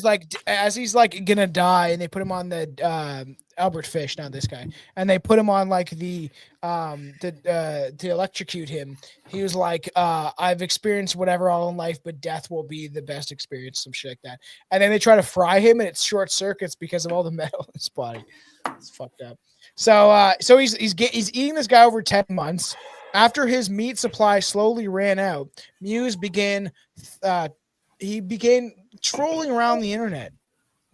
die, and they put him on the Albert Fish, not this guy, and they put him on like to electrocute him. He was like, I've experienced whatever all in life, but death will be the best experience, some shit like that. And then they try to fry him, and it short circuits because of all the metal in his body. It's fucked up. So he's eating this guy over 10 months. After his meat supply slowly ran out, Mewes began trolling around the internet,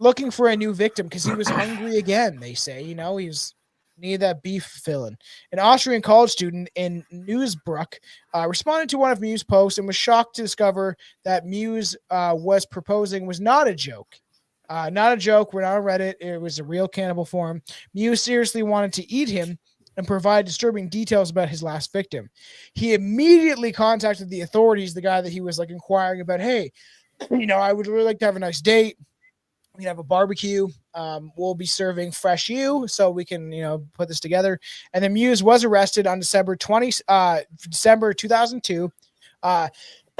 looking for a new victim because he was hungry again. They say, he was needed that beef filling. An Austrian college student in Newsbruck responded to one of Mewes' posts and was shocked to discover that Mewes was proposing was not a joke. Not a joke. We're not on Reddit. It was a real cannibal form. Mewes seriously wanted to eat him and provide disturbing details about his last victim. He immediately contacted the authorities, the guy that he was like inquiring about, hey, I would really like to have a nice date. We can have a barbecue. We'll be serving fresh so we can, put this together. And then Mewes was arrested on December 2002.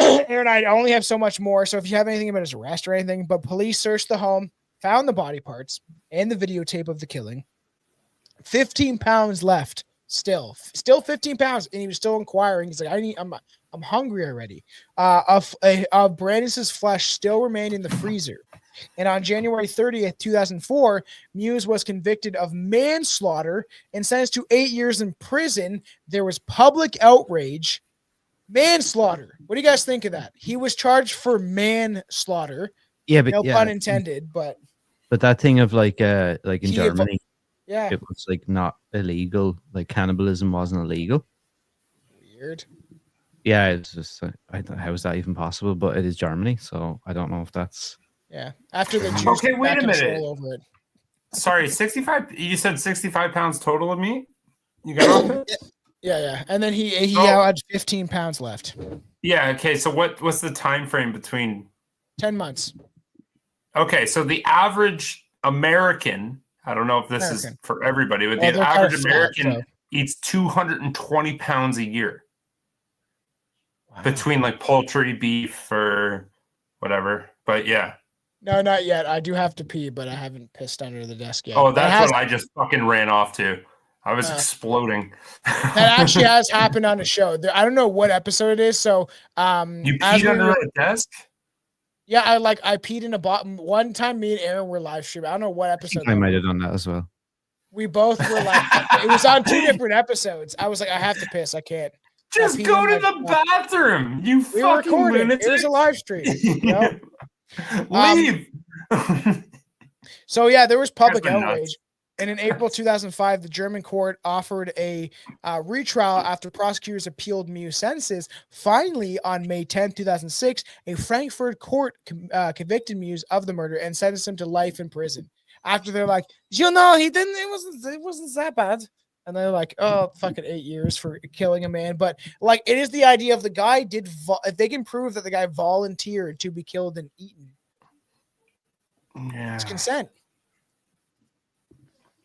Aaron, I only have so much more. So if you have anything about his arrest or anything, but police searched the home, found the body parts and the videotape of the killing. 15 pounds left, still 15 pounds, and he was still inquiring. He's like, I'm hungry already. Of Brannis's flesh still remained in the freezer. And on January 30th, 2004, Mewes was convicted of manslaughter and sentenced to 8 years in prison. There was public outrage. Manslaughter. What do you guys think of that? He was charged for manslaughter. Yeah, but no pun intended. But that thing of like in Germany. Yeah, it was like not illegal. Like cannibalism wasn't illegal. Weird. Yeah, it's just how is that even possible? But it is Germany, so I don't know if that's. Yeah, after the Jews okay, wait a minute. Over it. Sorry, 65. You said 65 pounds total of meat. You got off it? Yeah. And then he Oh. now had 15 pounds left. Yeah. Okay. So what's the time frame between 10 months. Okay, so the average American, I don't know if this is for everybody, but the average American eats 220 pounds a year. Wow. Between like poultry, beef, or whatever. But yeah. No, not yet. I do have to pee, but I haven't pissed under the desk yet. Oh, that's what I just fucking ran off to. I was exploding. That actually has happened on the show. I don't know what episode it is. So you peed under the desk? Yeah, I peed in a bottom. One time me and Aaron were live streaming. I don't know what episode. I might have done that as well. We both were like, it was on 2 different episodes. I was like, I have to piss. I can't. Just go to the bathroom. You fucking lunatic. It was a live stream. You know? Leave. So yeah, there was public outrage. And in April 2005, the German court offered a retrial after prosecutors appealed Meiwes' sentences. Finally, on May 10, 2006, a Frankfurt court convicted Meiwes of the murder and sentenced him to life in prison. After they're like, he didn't, it wasn't that bad. And they're like, oh, fucking 8 years for killing a man. But like, it is the idea of the guy if they can prove that the guy volunteered to be killed and eaten. Yeah. It's consent.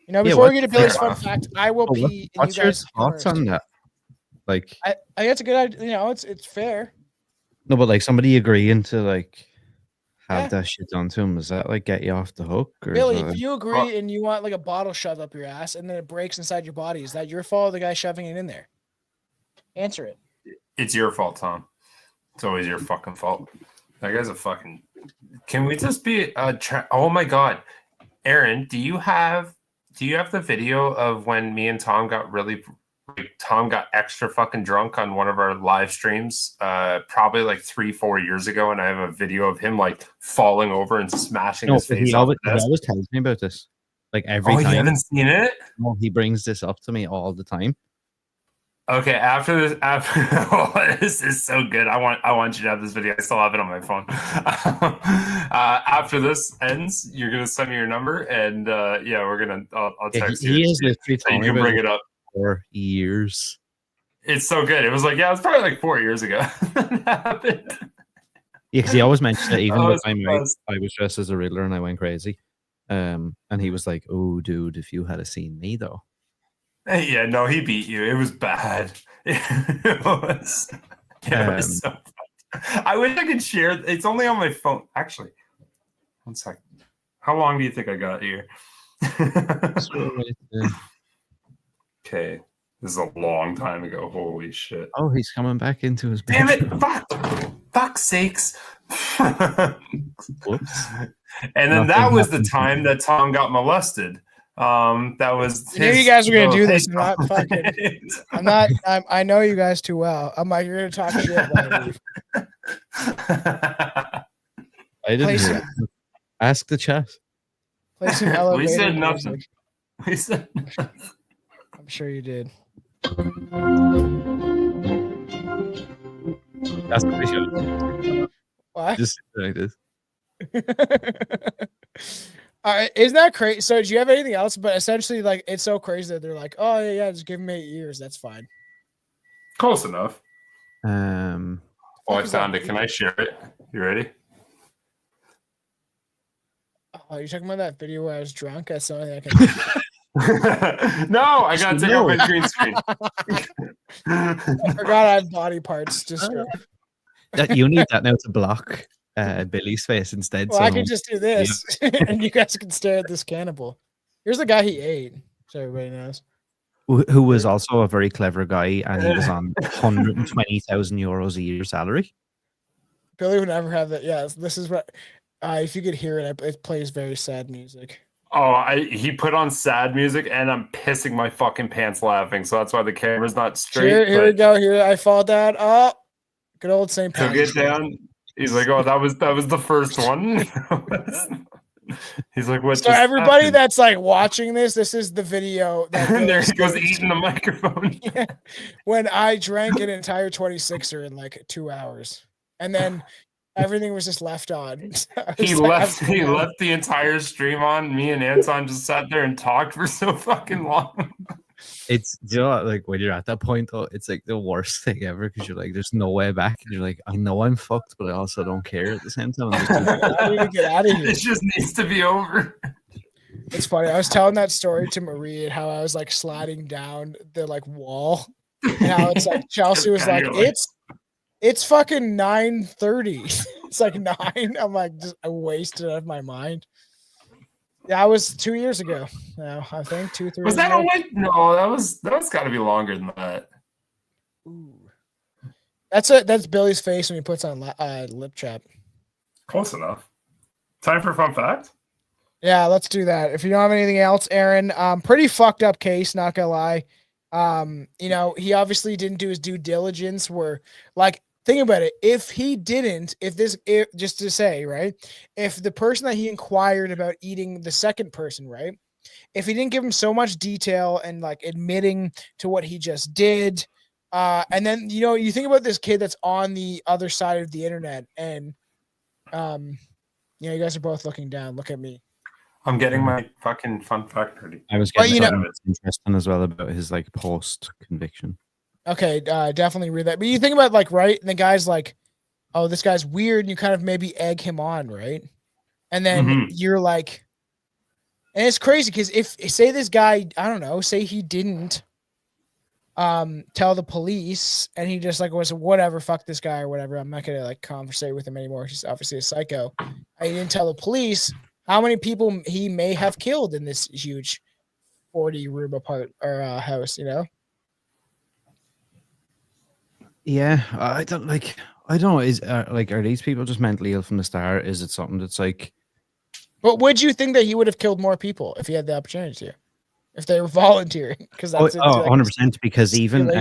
You know, before we get to Billy's fun fact, I will pee. What's your thoughts on that? Like, I think it's a good idea. You know, it's fair. No, but like somebody agreeing to like have that shit done to him, does that like get you off the hook? Or Billy, if you agree and you want like a bottle shoved up your ass and then it breaks inside your body, is that your fault or the guy shoving it in there? Answer it. It's your fault, Tom. It's always your fucking fault. That guy's a fucking. Can we just be oh my god, Aaron, do you have the video of when me and Tom got Tom got extra fucking drunk on one of our live streams, probably like 3-4 years ago, and I have a video of him like falling over and smashing his face. He always tells me about this, like every time. You haven't seen it? Well, he brings this up to me all the time. Okay, after this is so good. I want you to have this video. I still have it on my phone. After this ends, you're gonna send me your number, and we're gonna. I'll text you. He is literally so you can bring it up. 4 years. It's so good. It was like, it's probably like 4 years ago that happened. Yeah, because he always mentioned that even the time I was dressed as a Riddler and I went crazy. And he was like, "Oh, dude, if you had seen me though." Yeah, no, he beat you. It was bad. It was so fun. I wish I could share. It's only on my phone. Actually, 1 second. How long do you think I got here? Okay, this is a long time ago. Holy shit. Oh, he's coming back into his bed. Damn it. Fuck's sakes. Whoops. And then that was the time that Tom got molested. That was. I knew you guys were gonna do this. I know you guys too well. I'm like, you're gonna talk shit about me. I didn't. Ask the chat. Play some elevator. We said nothing. We said nothing. I'm sure you did. That's the show. What? Just like this. All right, isn't that crazy? So, do you have anything else? But essentially, like, it's so crazy that they're like, "Oh yeah, just give him 8 years. That's fine." Close enough. Oh, I found it. Can I share it? You ready? Oh, you're talking about that video where I was drunk? That's the only thing I can. No, I gotta take out my green screen. I forgot I have body parts. Just you need that now to block Billy's face instead. Well, I can just do this, and you guys can stare at this cannibal. Here's the guy he ate, so everybody knows. Who was also a very clever guy, and he was on 120,000 euros a year salary. Billy would never have that. Yeah, this is what. If you could hear it, it plays very sad music. Oh, he put on sad music, and I'm pissing my fucking pants laughing. So that's why the camera's not straight. Here we go. Here I fall down. Oh, good old St. Patrick's. Took it down. He's like, oh, that was the first one. He's like, what? So everybody that's like watching this is the video. And there he goes eating the microphone. Yeah. When I drank an entire 26er in like 2 hours, and then everything was just left on. He left the entire stream on. Me and Anton just sat there and talked for so fucking long. It's, you know, like when you're at that point, though, it's like the worst thing ever because you're like, there's no way back. And you're like, I know I'm fucked, but I also don't care at the same time. I'm just I need to get out of here. It just needs to be over. It's funny. I was telling that story to Marie and how I was like sliding down the like wall, and how it's like Chelsea was like, it's fucking 9:30. It's like 9. I'm like, just I wasted out of my mind. Yeah, I was 2 years ago. Now I think 2, 3. Was that only? No, that was got to be longer than that. Ooh. That's Billy's face when he puts on lip chap. Close enough. Time for a fun fact. Yeah, let's do that. If you don't have anything else, Aaron, pretty fucked up case, not gonna lie. You know, he obviously didn't do his due diligence. Where, like, think about it. If he didn't, just to say, right, if the person that he inquired about eating the second person, right, if he didn't give him so much detail and like admitting to what he just did, and then, you know, you think about this kid that's on the other side of the internet, and you know, you guys are both looking down. Look at me. I'm getting my fucking fun fact ready. I was getting something that's interesting as well about his like post conviction. Okay, definitely read that. But you think about like, right, and the guy's like, oh, this guy's weird, and you kind of maybe egg him on, right? And then you're like, and it's crazy because if say this guy, I don't know, say he didn't tell the police and he just like was whatever, fuck this guy or whatever, I'm not gonna like conversate with him anymore. He's obviously a psycho. He didn't tell the police how many people he may have killed in this huge 40-room house, you know? Yeah, I don't know. Is are these people just mentally ill from the start? Is it something that's like? But would you think that he would have killed more people if he had the opportunity to, if they were volunteering? Because that's 100%. Because even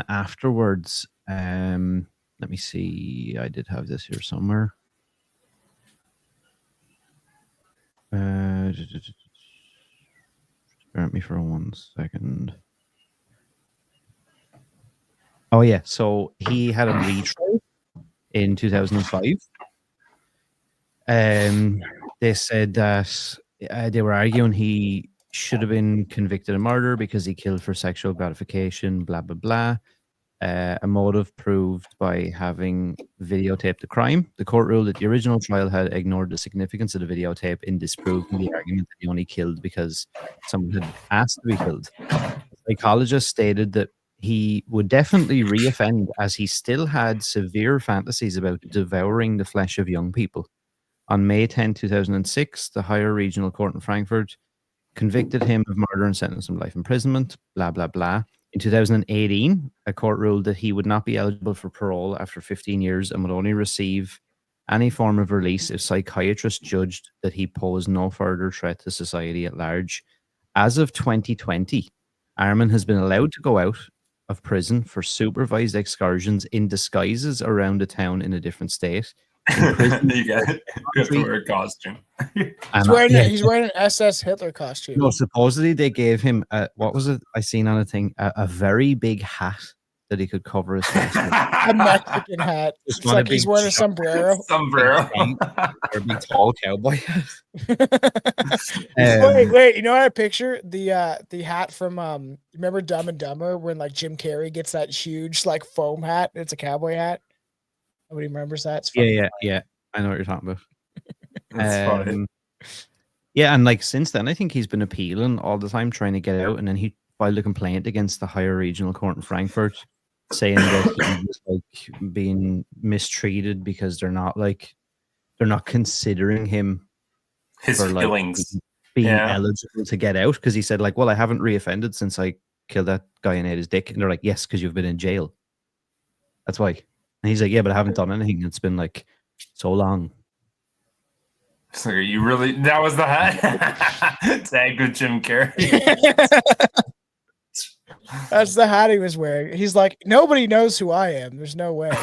afterwards, let me see. I did have this here somewhere. Bear with me for 1 second. Oh yeah, so he had a retrial in 2005. They said that they were arguing he should have been convicted of murder because he killed for sexual gratification, blah blah blah. A motive proved by having videotaped the crime. The court ruled that the original trial had ignored the significance of the videotape in disproving the argument that he only killed because someone had asked to be killed. The psychologist stated that he would definitely reoffend as he still had severe fantasies about devouring the flesh of young people. On May 10, 2006, the higher regional court in Frankfurt convicted him of murder and sentenced him to life imprisonment, blah, blah, blah. In 2018, a court ruled that he would not be eligible for parole after 15 years and would only receive any form of release if psychiatrists judged that he posed no further threat to society at large. As of 2020, Armin has been allowed to go out of prison for supervised excursions in disguises around the town in a different state. You have to wear a costume. He's wearing an SS Hitler costume. No, supposedly they gave him what was it? I seen on a thing a very big hat that he could cover his face with. A Mexican hat. It's like he's wearing a sombrero. Or a big tall cowboy hat. Wait, you know what I picture? The hat from remember Dumb and Dumber when like Jim Carrey gets that huge like foam hat? It's a cowboy hat. Nobody remembers that. Yeah. I know what you're talking about. That's funny. Yeah, and like since then, I think he's been appealing all the time, trying to get out, and then he filed a complaint against the higher regional court in Frankfurt, saying that he was like being mistreated because they're not considering him his for, feelings being eligible to get out, because he said like, well, I haven't reoffended since I killed that guy and ate his dick, and they're like, yes, because you've been in jail. That's why. And he's like, yeah, but I haven't done anything. It's been like so long. So you really, that was the hat? Tagged with Jim Carrey. That's the hat he was wearing. He's like, nobody knows who I am. There's no way.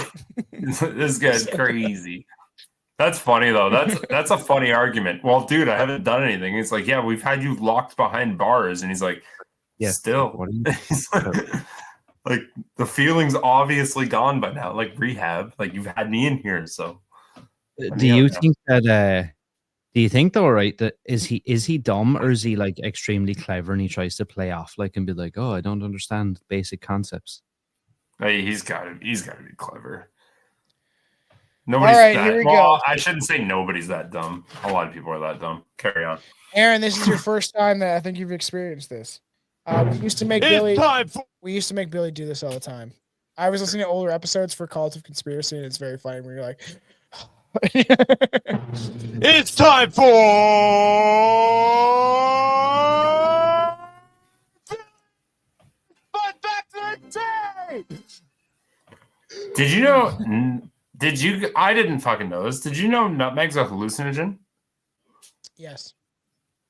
This guy's crazy. That's funny though. That's a funny argument. Well, dude, I haven't done anything. It's like, yeah, we've had you locked behind bars, and he's like, yeah, still. Like the feeling's obviously gone by now. Like rehab, like you've had me in here. So, do you think that Do you think though, right, that is he dumb or is he like extremely clever and he tries to play off like and be like, oh, I don't understand basic concepts? Hey, he's got to be clever. All right, here we go. I shouldn't say nobody's that dumb. A lot of people are that dumb. Carry on. Aaron, this is your first time that I think you've experienced this. We used to make Billy do this all the time. I was listening to older episodes for Cult of Conspiracy, and it's very funny when you're like, It's time for Fun Fact of the Day. Did you know? I didn't fucking know this. Did you know nutmeg's a hallucinogen? yes.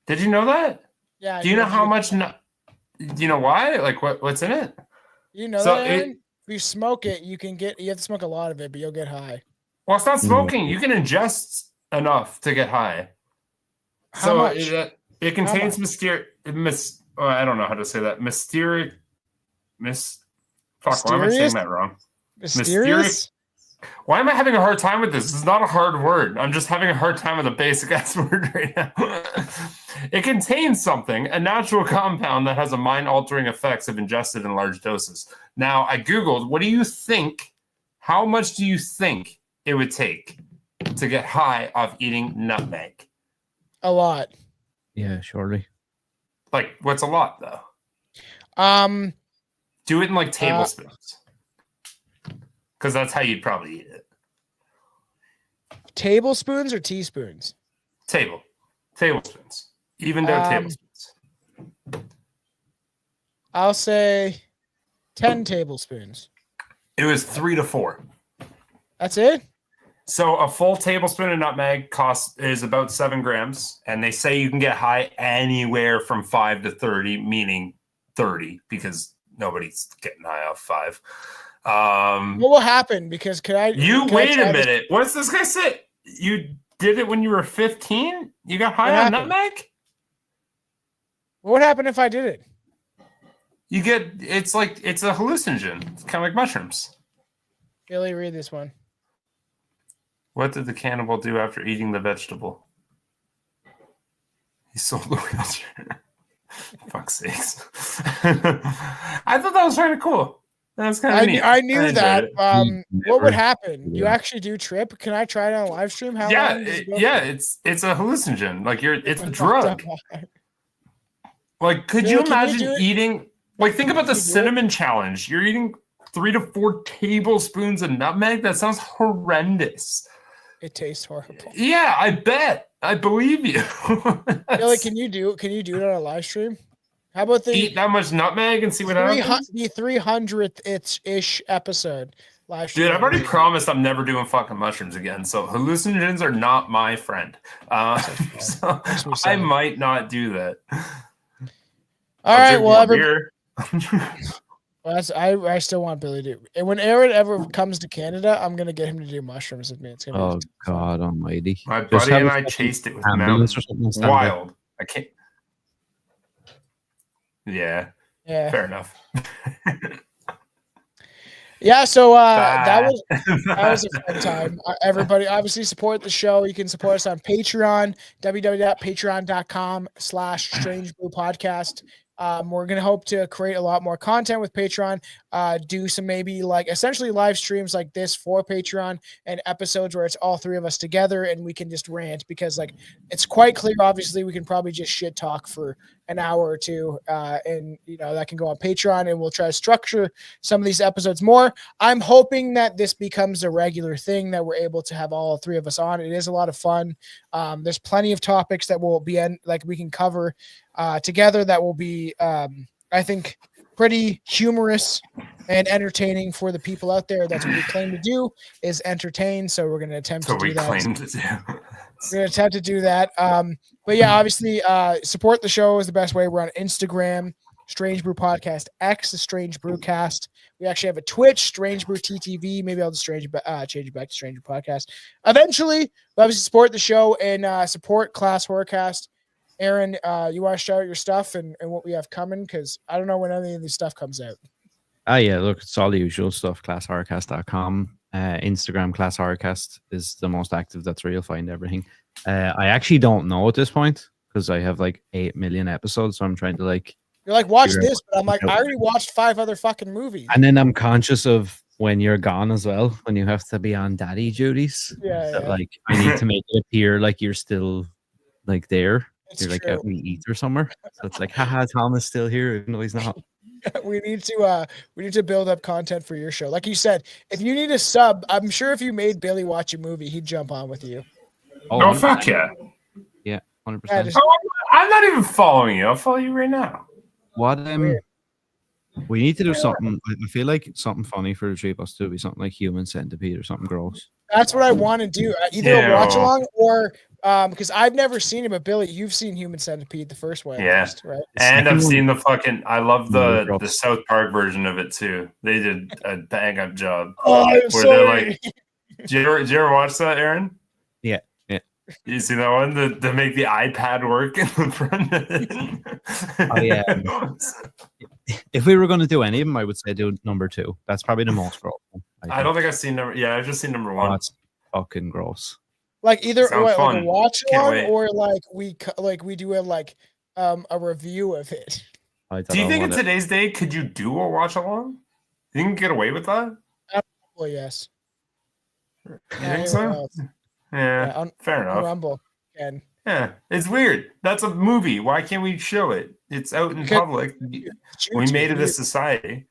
Did you know that? Yeah. Do you know how much? Do you know why? Like what's in it? You know So that, Aaron? If you smoke it, you have to smoke a lot of it, but you'll get high. Well, it's not smoking. You can ingest enough to get high. How much? It contains I don't know how to say that. Fuck, why am I saying that wrong? Mysterious? Why am I having a hard time with this? This is not a hard word. I'm just having a hard time with a basic ass word right now. It contains something, a natural compound that has a mind-altering effects if ingested in large doses. Now, I Googled, what do you think? How much do you think it would take to get high off eating nutmeg? A lot. Yeah, surely. Like, what's a lot, though? Do it in, like, tablespoons. Because that's how you'd probably eat it. Tablespoons or teaspoons? Tablespoons. Evened out tablespoons. I'll say 10 tablespoons. It was 3 to 4. That's it? So a full tablespoon of nutmeg is about 7 grams. And they say you can get high anywhere from 5 to 30, meaning 30, because nobody's getting high off 5. What will happen? Because wait a minute. What's this guy say? You did it when you were 15? You got high on nutmeg? What happened if I did it? It's a hallucinogen. It's kind of like mushrooms. Billy, read this one. What did the cannibal do after eating the vegetable? He sold the wheelchair. Fuck's sakes. I thought that was kind of cool. That's kind of neat. I knew that. What would happen? You actually do trip? Can I try it on a live stream? How long does it go? It's a hallucinogen. Like it's a drug. Like, could you imagine eating? Like, think about the cinnamon challenge. You're eating 3 to 4 tablespoons of nutmeg. That sounds horrendous. It tastes horrible. Yeah, I bet. I believe you. Billy, can you do it on a live stream? How about eat that much nutmeg and see what happens? The 300th ish episode live stream. Dude, I've already promised I'm never doing fucking mushrooms again. So hallucinogens are not my friend. So I might not do that. All right. Well, I still want Billy to. And when Aaron ever comes to Canada, I'm gonna get him to do mushrooms with me. It's gonna be God Almighty! My buddy and I chased it with mountains. Wild. I can't. Yeah. Fair enough. Yeah, so that was a fun time. Everybody obviously support the show. You can support us on Patreon, www.patreon.com/strangebrewpodcast. We're going to hope to create a lot more content with Patreon, do some maybe like essentially live streams like this for Patreon and episodes where it's all 3 of us together and we can just rant because like it's quite clear. Obviously we can probably just shit talk for an hour or 2 and that can go on Patreon and we'll try to structure some of these episodes more. I'm hoping that this becomes a regular thing that we're able to have all 3 of us on. It is a lot of fun. There's plenty of topics that will be we can cover together that will be I think pretty humorous and entertaining for the people out there. That's what we claim to do, is entertain. So we're going to attempt to do that. We're going to attempt to do that. But yeah, obviously support the show is the best way. We're on Instagram, Strange Brew Podcast, X, the Strange Brewcast. We actually have a Twitch, Strange Brew TTV. Maybe I'll just change it back to Strange Brew Podcast. Eventually, we'll obviously support the show and support Class Horrorcast. Aaron, you want to shout out your stuff and what we have coming? Because I don't know when any of this stuff comes out. Yeah, look, it's all the usual stuff. ClassHorrorcast.com. Instagram, Class Horrorcast is the most active. That's where you'll find everything. I actually don't know at this point because I have like 8 million episodes, so I'm trying to like. You're like, watch figure out this, but I'm like, I already watched 5 other fucking movies. And then I'm conscious of when you're gone as well, when you have to be on daddy duties. Yeah, that, yeah. Like I need to make it appear like you're still like there. It's You're like true. out we eat or somewhere. So it's like, haha, Tom is still here, even though he's not. we need to build up content for your show. Like you said, if you need a sub, I'm sure if you made Billy watch a movie, he'd jump on with you. Oh, fuck yeah. Yeah, 100%. Yeah, just- I'm not even following you. I'll follow you right now. What we need to do something. I feel like something funny for the three of us to be something like Human Centipede or something gross. That's what I want to do. Either a watch along or because I've never seen it, but Billy, you've seen Human Centipede the first one, Yeah. least, right? And I've seen the fucking. I love the gross. South Park version of it too. They did a bang up job. Oh, I'm Where sorry. they're like, did you ever watch that, Aaron? Yeah. You see that one? To make the iPad work in the front. Oh yeah. If we were going to do any of them, I would say do number 2. That's probably the most gross one. I don't think I've seen number. Yeah, I've just seen number 1. Oh, that's fucking gross. Like either Sounds like fun. a watch Can't along wait. or like we do a review of it. Do you think in today's day could you do a watch along? You can get away with that? Well, yes. You think so? Yeah, fair enough. Rumble and Yeah, it's weird. That's a movie. Why can't we show it? It's out in public. We made it a society.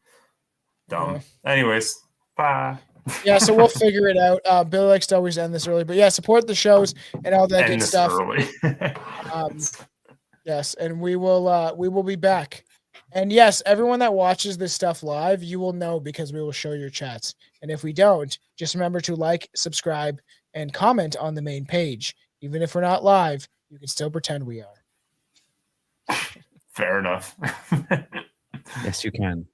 Dumb. Yeah. Anyways, bye. Yeah, so we'll figure it out. Billy likes to always end this early, but yeah, support the shows and all that good stuff. Early. Yes, and we will be back. And yes, everyone that watches this stuff live, you will know because we will show your chats. And if we don't, just remember to like, subscribe, and comment on the main page. Even if we're not live, you can still pretend we are. Fair enough. Yes, you can.